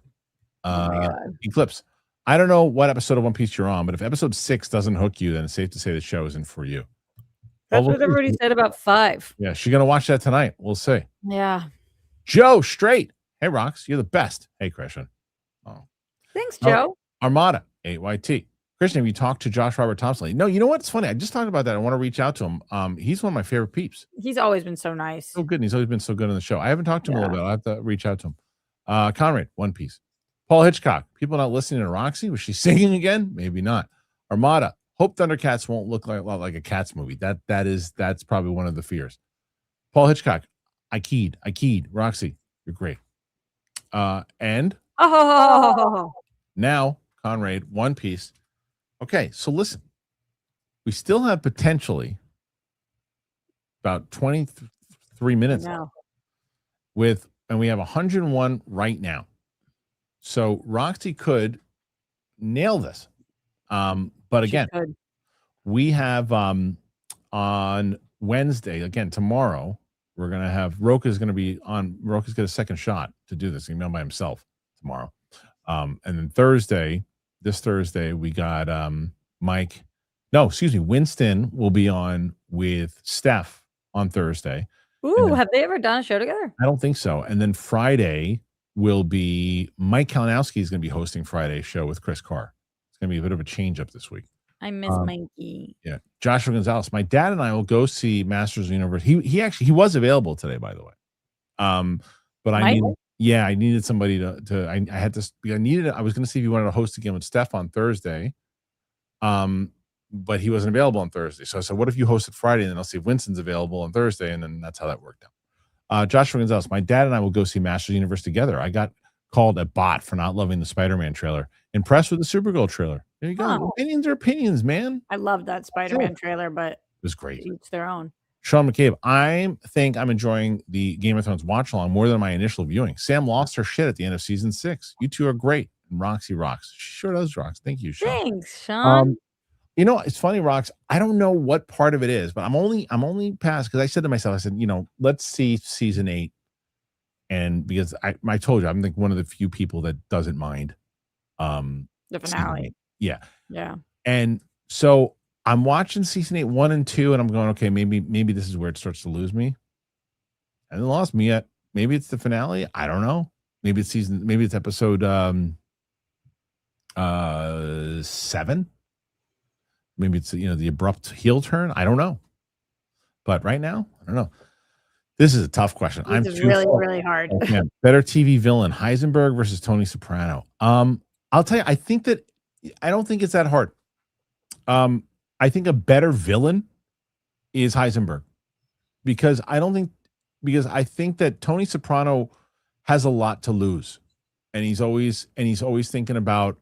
Oh my God. Eclipse. I don't know what episode of One Piece you're on, but if episode 6 doesn't hook you, then it's safe to say the show isn't for you. That's what everybody said about 5. Yeah, she's gonna watch that tonight. We'll see. Yeah. Joe Straight. Hey, Rox, you're the best. Hey, Kristian. Oh, Thanks, Joe. Armada 8YT. Kristian, have you talked to Josh Robert Thompson? No, you know what? It's funny. I just talked about that. I want to reach out to him. He's one of my favorite peeps. He's always been so nice. So good. And he's always been so good on the show. I haven't talked to him a little bit. I'll have to reach out to him. Conrad, One Piece. Paul Hitchcock. People not listening to Roxy. Was she singing again? Maybe not. Armada. Hope Thundercats won't look like a Cats movie. That's probably one of the fears. Paul Hitchcock. I keyed. Roxy, you're great. And now, Conrad, One Piece. Okay, so listen. We still have potentially about 23 minutes left and we have 101 right now. So Roxy could nail this. But again, we have on Wednesday, again, tomorrow, we're going to have Roka's going to be on. Roka's got a second shot to do this. He's going to be by himself tomorrow. And then this Thursday, we got Winston will be on with Steph on Thursday. Ooh, have they ever done a show together? I don't think so. And then Friday will be Mike Kalinowski is going to be hosting Friday's show with Chris Carr. It's going to be a bit of a change up this week. I miss Mikey. Yeah. Joshua Gonzalez. My dad and I will go see Masters of the Universe. He was available today, by the way. But I needed somebody I was going to see if he wanted to host again with Steph on Thursday. But he wasn't available on Thursday. So I said, what if you hosted Friday and then I'll see if Winston's available on Thursday. And then that's how that worked out. Joshua Gonzalez, my dad and I will go see Masters of the Universe together. I got called a bot for not loving the Spider-Man trailer. Impressed with the Supergirl trailer. There you go. Oh. Opinions are opinions, man. I love that Spider-Man trailer, but it was great. Each their own. Sean McCabe, I think I'm enjoying the Game of Thrones watch along more than my initial viewing. Sam lost her shit at the end of season 6. You two are great. And Roxy rocks. She sure does rocks. Thank you, Sean. Thanks, Sean. You know, it's funny, Rox. I don't know what part of it is, but I'm only past because I said to myself, I said, let's see season 8. And because I told you, I'm like one of the few people that doesn't mind The finale. Yeah. Yeah. And so I'm watching season 8, 1 and 2, and I'm going, okay, maybe this is where it starts to lose me. And it lost me yet. Maybe it's the finale. I don't know. Maybe it's episode 7. Maybe it's the abrupt heel turn. I don't know. But right now, I don't know. This is a tough question. This is really, really hard. Oh, man. Better TV villain, Heisenberg versus Tony Soprano. I'll tell you, I don't think it's that hard. I think a better villain is Heisenberg because I think that Tony Soprano has a lot to lose, and he's always thinking about.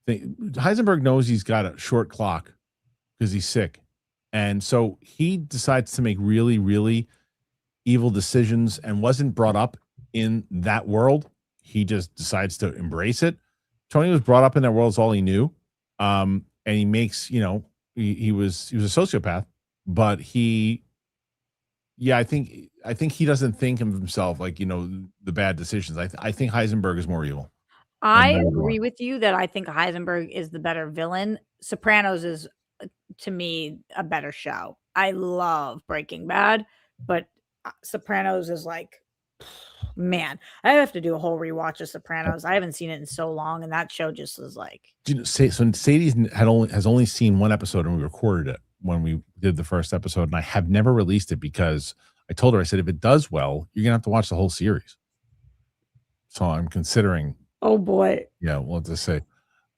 Heisenberg knows he's got a short clock because he's sick, and so he decides to make really, really evil decisions and wasn't brought up in that world. He just decides to embrace it. Tony was brought up in that world. It's all he knew. And he makes, he was a sociopath, but I think he doesn't think of himself like, the bad decisions. I think Heisenberg is more evil. I agree with you that I think Heisenberg is the better villain. Sopranos is, to me, a better show. I love Breaking Bad, but Sopranos is like, man, I have to do a whole rewatch of Sopranos. I haven't seen it in so long, and that show just was like. So Sadie has only seen one episode, and we recorded it when we did the first episode, and I have never released it because I told her, I said, if it does well, you're gonna have to watch the whole series. So I'm considering. Oh boy. Yeah, we'll have to say.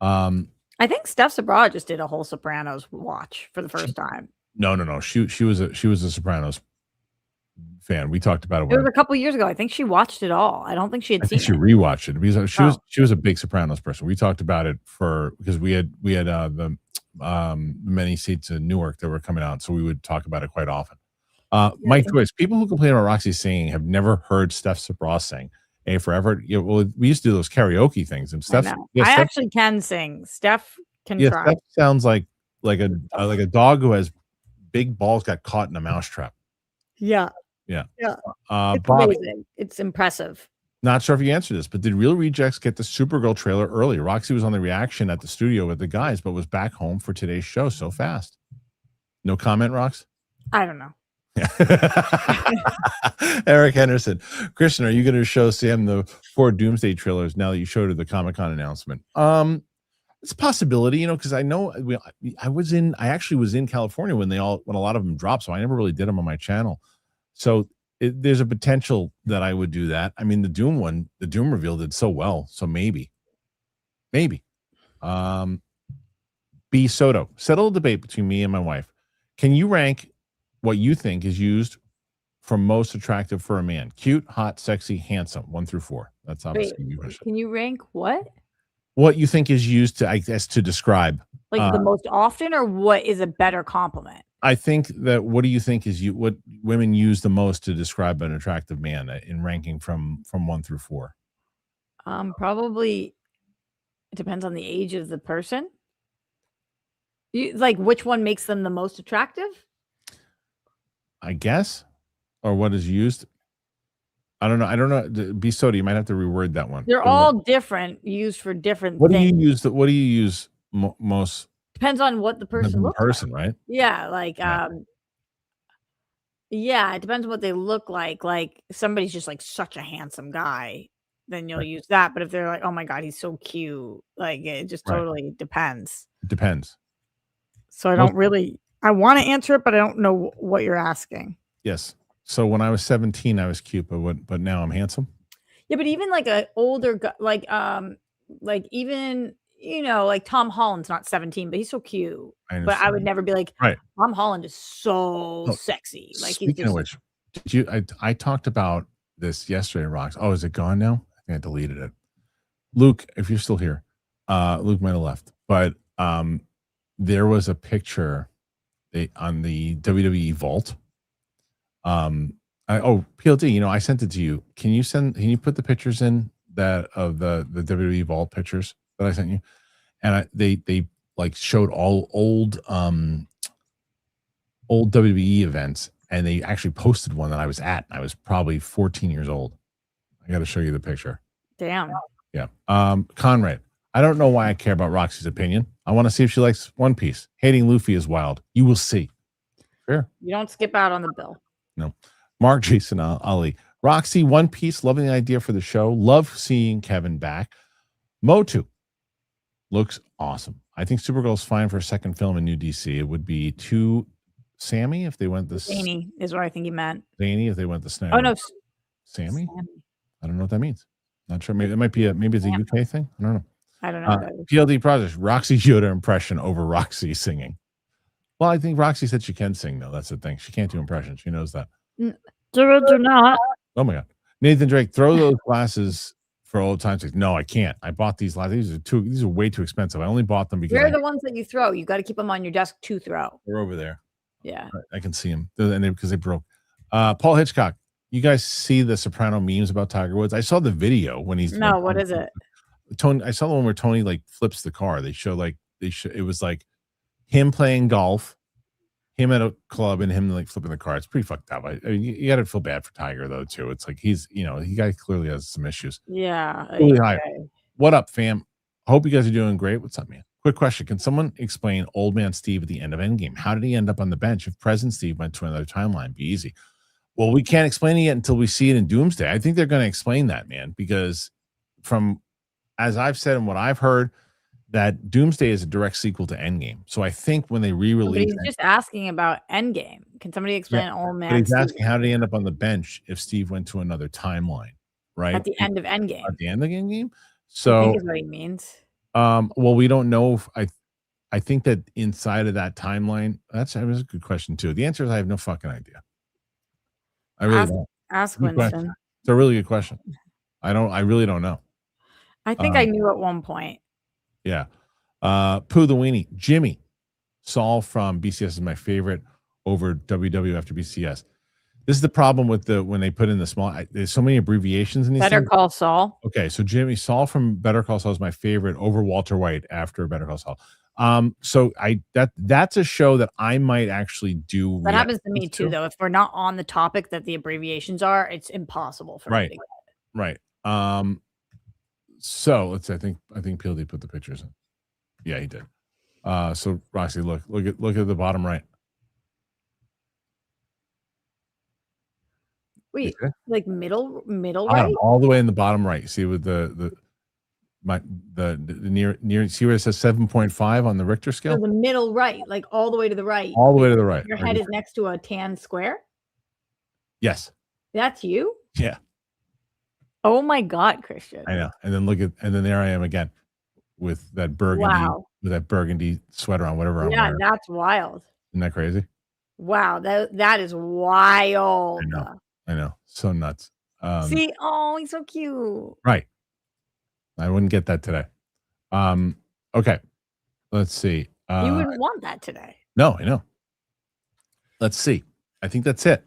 I think Steph Sabra just did a whole Sopranos watch for the first time. No. She was a Sopranos fan. We talked about it. It was a couple years ago. I think she watched it all. I don't think she had seen it. She rewatched it because she was a big Sopranos person. We talked about it because we had the many seats in Newark that were coming out, so we would talk about it quite often. Mike Joyce, people who complain about Roxy singing have never heard Steph Sabra sing. Forever. We used to do those karaoke things, and Steph. I actually can sing. Steph can try. Steph sounds like a dog who has big balls got caught in a mousetrap. Yeah. It's Bob, amazing. It's impressive. Not sure if you answered this, but did Real Rejects get the Supergirl trailer early? Roxy was on the reaction at the studio with the guys, but was back home for today's show so fast. No comment, Rox? I don't know. Eric Henderson, Kristian, are you going to show Sam the 4 Doomsday trailers now that you showed her the Comic-Con announcement? It's a possibility, because I know I actually was in California when a lot of them dropped, so I never really did them on my channel. So there's a potential that I would do that. I mean, the Doom reveal did so well, so maybe. B Soto, settle a debate between me and my wife. Can you rank what you think is used for most attractive for a man? Cute, hot, sexy, handsome, 1 through 4. That's obviously you. Can you rank what? What you think is used to describe, like the most often, or what is a better compliment? I think that what do you think is what women use the most to describe an attractive man in ranking from 1 through 4? Probably it depends on the age of the person. Like which one makes them the most attractive? I guess, or what is used. I don't know. Be Soda, you might have to reword that one. They're all different, used for different things. What do you use most? Depends on what the person looks like. Right? Yeah, it depends on what they look like. Like if somebody's just like such a handsome guy, then you'll use that. But if they're like, oh my God, he's so cute, like it just totally depends. It depends. So I don't really. I want to answer it, but I don't know what you're asking. Yes. So when I was 17, I was cute, but now I'm handsome. Yeah, but even like an older guy, like even like Tom Holland's not 17, but he's so cute. But I would never be like, Tom Holland is so sexy. Like speaking of which, I talked about this yesterday, Rox. Oh, is it gone now? I think I deleted it. Luke, if you're still here, Luke might have left, but there was a picture on the WWE Vault. PLD, I sent it to you. Can you put the pictures in that of the WWE Vault pictures that I sent you? And they like showed all old WWE events, and they actually posted one that I was at. I was probably 14 years old. I got to show you the picture. Damn. Yeah. Conrad, I don't know why I care about Roxy's opinion. I want to see if she likes One Piece. Hating Luffy is wild. You will see. Fair. You don't skip out on the bill. No. Mark Jason Ali. Roxy, One Piece, loving the idea for the show. Love seeing Kevin back. Motu looks awesome. I think Supergirl's fine for a second film in new DC. It would be too Sammy if they went this. Zany is what I think he meant. Zany if they went the Snyder. Oh no, Sammy? I don't know what that means. Not sure. Maybe it might be maybe it's a UK thing. I don't know. I don't know. What that is. PLD Project. Roxy Yoda impression over Roxy singing. Well, I think Roxy said she can sing though. That's the thing. She can't do impressions. She knows that. Do not. Oh my god. Nathan Drake, throw those glasses for old times' sake. No, I can't. I bought these glasses. These are way too expensive. I only bought them because They're the ones that you throw. You got to keep them on your desk to throw. they're over there. Yeah. I can see them. Because they broke. Paul Hitchcock, you guys see the Soprano memes about Tiger Woods? I saw the video when he's No, what is it? Tony. I saw the one where Tony like flips the car. It was like him playing golf, him at a club, and him like flipping the car. It's pretty fucked up. I mean, you got to feel bad for Tiger though too. It's like he guy clearly has some issues. Yeah. Really high. What up, fam? Hope you guys are doing great. What's up, man? Quick question: can someone explain Old Man Steve at the end of Endgame? How did he end up on the bench if Present Steve went to another timeline? Be easy. Well, we can't explain it yet until we see it in Doomsday. I think they're going to explain that, man, because from as I've said and what I've heard, that Doomsday is a direct sequel to Endgame. So I think when they re-release, he's just asking about Endgame. Can somebody explain Old Man? But he's asking how did he end up on the bench if Steve went to another timeline, right? At the end of Endgame. At the end of Endgame. I So think is what he means. well, we don't know if I think that inside of that timeline, that was a good question too. The answer is I have no fucking idea. I really don't. Ask Good Winston. question. It's a really good question. I really don't know. I think I knew at one point. Yeah. Pooh the Weenie. Jimmy. Saul from BCS is my favorite over WW after BCS. This is the problem with when they put in the small, there's so many abbreviations in these Better things. Call Saul. Okay, so Jimmy Saul from Better Call Saul is my favorite over Walter White after Better Call Saul. So that's a show that I might actually do. That happens to me too, though. If we're not on the topic that the abbreviations are, it's impossible for me to get. Right. So let's see, I think PLD put the pictures in. Yeah, he did. So Roxy, look at the bottom right. Wait, like middle right? All the way in the bottom right. See with the near see where it says 7.5 on the Richter scale? So the middle right, like all the way to the right. All the way to the right. Your head is next to a tan square? Yes. That's you? Yeah. Oh my God, Kristian. I know. And then there I am again with that burgundy sweater on, whatever I'm wearing. That's wild. Isn't that crazy? Wow, that is wild. I know. So nuts. See, he's so cute. Right. I wouldn't get that today. Okay. Let's see. You wouldn't want that today. No, I know. Let's see. I think that's it.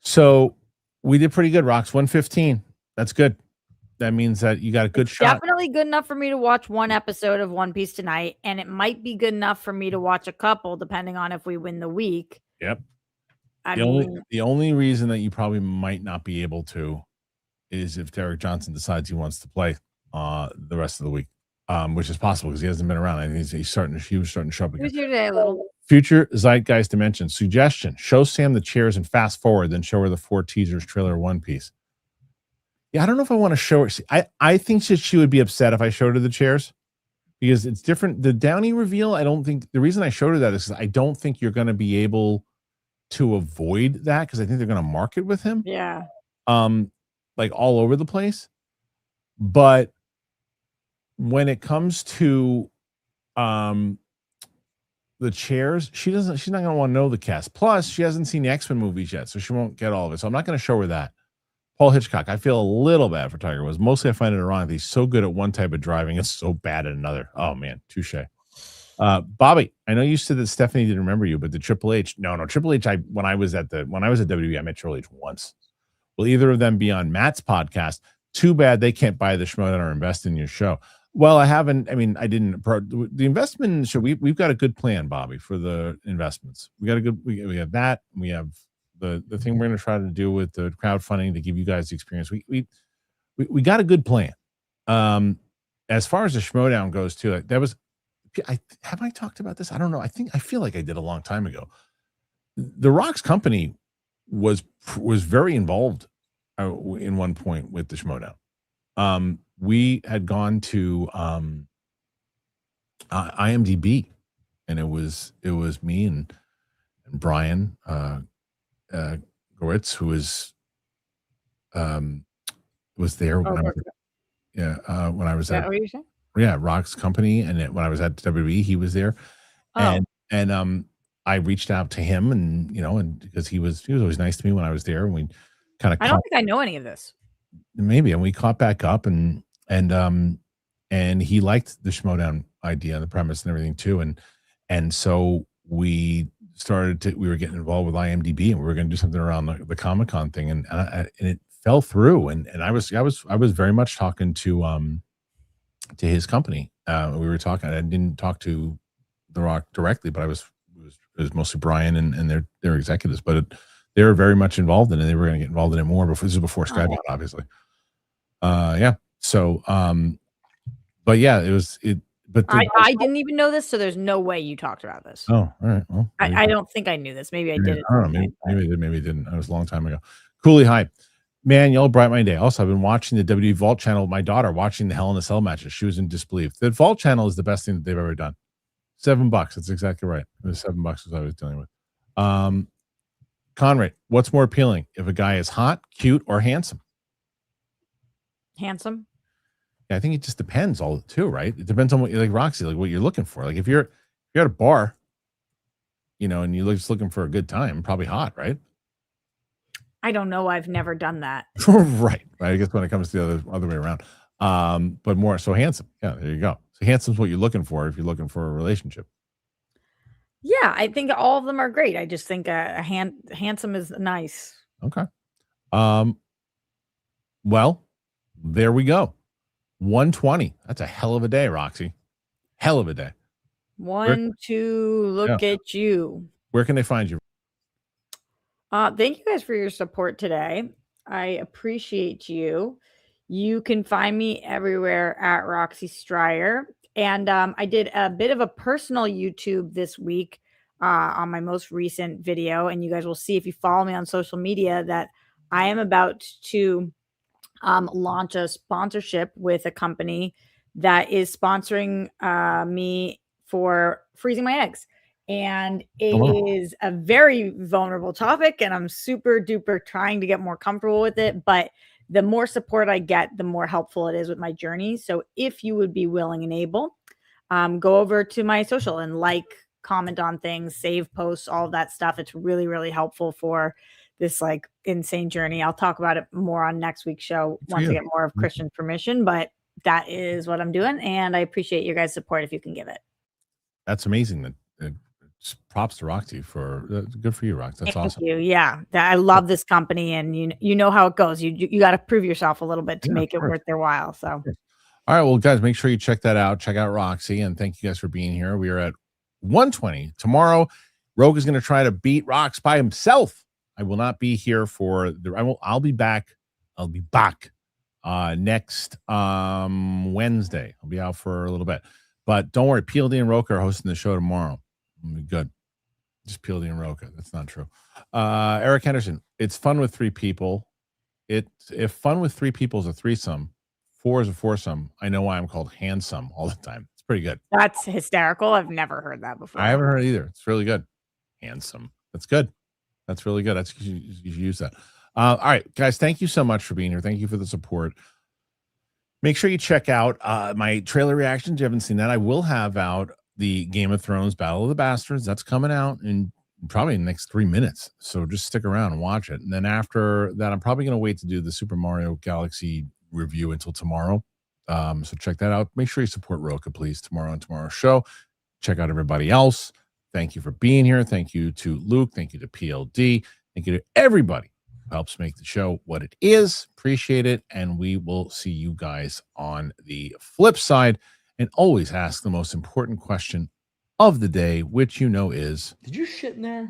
So we did pretty good, Rox. 115. That's good. That means that you got a good shot. Definitely good enough for me to watch one episode of One Piece tonight, and it might be good enough for me to watch a couple, depending on if we win the week. Yep. The only reason that you probably might not be able to is if Derek Johnson decides he wants to play the rest of the week, which is possible because he hasn't been around. I think he was starting to show up again. Who's here today, a little? Future Zeitgeist Dimension. Suggestion: show Sam the chairs and fast forward, then show her the 4 teasers trailer One Piece. Yeah, I don't know if I want to show her. I think that she would be upset if I showed her the chairs because it's different. The Downey reveal, I don't think the reason I showed her that is I don't think you're going to be able to avoid that because I think they're going to market with him. Yeah. Like all over the place. But when it comes to the chairs, she's not going to want to know the cast. Plus, she hasn't seen the X-Men movies yet, so she won't get all of it. So I'm not going to show her that. Paul Hitchcock, I feel a little bad for Tiger Woods. Mostly I find it ironic. He's so good at one type of driving. It's so bad at another. Oh, man. Touche. Bobby, I know you said that Stephanie didn't remember you, but the Triple H. No. Triple H, when I was at WWE, I met Triple H once. Will either of them be on Matt's podcast? Too bad they can't buy the Schmodown or invest in your show. Well, I haven't. I mean, I didn't. The investment show. We've got a good plan, Bobby, for the investments. We got a good. We have that. We have the thing we're going to try to do with the crowdfunding to give you guys the experience. We got a good plan. And as far as the Schmodown goes too, like, that was have I talked about this? I don't know. I feel like I did a long time ago. The Rock's company was very involved in one point with the Schmodown. We had gone to IMDb, and it was me and Brian Goritz, who was there when I was, when I was Is that at what you're saying? Rock's company, and when I was at WWE, he was there, Oh, and I reached out to him, and and because he was always nice to me when I was there, and we kind of I don't think I know any of this. maybe, and we caught back up, and he liked the Schmodown idea and the premise and everything too, and so we were getting involved with IMDb, and we were going to do something around the Comic-Con thing, and it fell through, and I was very much talking to his company. We were talking. I didn't talk to The Rock directly, but it was mostly Brian and their executives, but they were very much involved in it. They were going to get involved in it more before. This is before Skybound, obviously. Yeah. So, but yeah, it was it. But I didn't even know this, so there's no way you talked about this. Oh, all right. Well, I don't think I knew this. Maybe I did it. I don't know. Maybe it didn't. It was a long time ago. Cooley, hi. Man, y'all bright my day. Also, I've been watching the WWE Vault channel with my daughter, watching the Hell in a Cell matches. She was in disbelief. The Vault channel is the best thing that they've ever done. $7. That's exactly right. It was $7 as I was dealing with. Conrad, what's more appealing? If a guy is hot, cute, or handsome? Handsome. Yeah, I think it just depends all too, right? It depends on what you like, Roxy, like what you're looking for. Like if you're at a bar, and you're just looking for a good time, probably hot, right? I don't know. I've never done that. right. I guess when it comes to the other way around. But more so handsome. Yeah, there you go. So handsome's what you're looking for if you're looking for a relationship. Yeah, I think all of them are great. I just think handsome is nice. Okay. Well, there we go. 120. That's a hell of a day, Roxy. Hell of a day. Look at you. Where can they find you? Thank you guys for your support today. I appreciate you. You can find me everywhere at Roxy Stryer. And I did a bit of a personal YouTube this week on my most recent video. And you guys will see if you follow me on social media that I am about to launch a sponsorship with a company that is sponsoring me for freezing my eggs. And it is a very vulnerable topic, and I'm super duper trying to get more comfortable with it. But the more support I get, the more helpful it is with my journey. So if you would be willing and able, go over to my social and comment on things, save posts, all of that stuff. It's really, really helpful for this insane journey. I'll talk about it more on next week's show once I get more of Kristian's permission, but that is what I'm doing. And I appreciate your guys' support if you can give it. That's amazing. Props to Roxy for good for you, Rox. That's awesome. Thank you. Yeah. I love this company, and you know how it goes. You got to prove yourself a little bit to make it worth their while. So, all right. Well, guys, make sure you check that out. Check out Roxy, and thank you guys for being here. We are at 120 tomorrow. Rogue is going to try to beat Rox by himself. I will not be here I'll be back. I'll be back next Wednesday. I'll be out for a little bit, but don't worry. PLD and Roka are hosting the show tomorrow. It'll be good. Just PLD and Roka. That's not true. Eric Henderson. It's fun with three people. If fun with three people is a threesome, 4 is a foursome. I know why I'm called handsome all the time. It's pretty good. That's hysterical. I've never heard that before. I haven't heard it either. It's really good. Handsome. That's good. That's really good. You should use that. All right, guys. Thank you so much for being here. Thank you for the support. Make sure you check out my trailer reactions. If you haven't seen that, I will have out the Game of Thrones Battle of the Bastards. That's coming out in probably the next 3 minutes. So just stick around and watch it. And then after that, I'm probably going to wait to do the Super Mario Galaxy review until tomorrow. So check that out. Make sure you support Roka, please, tomorrow on tomorrow's show. Check out everybody else. Thank you for being here. Thank you to Luke. Thank you to PLD. Thank you to everybody who helps make the show what it is. Appreciate it. And we will see you guys on the flip side. And always ask the most important question of the day, which is, did you shit in there?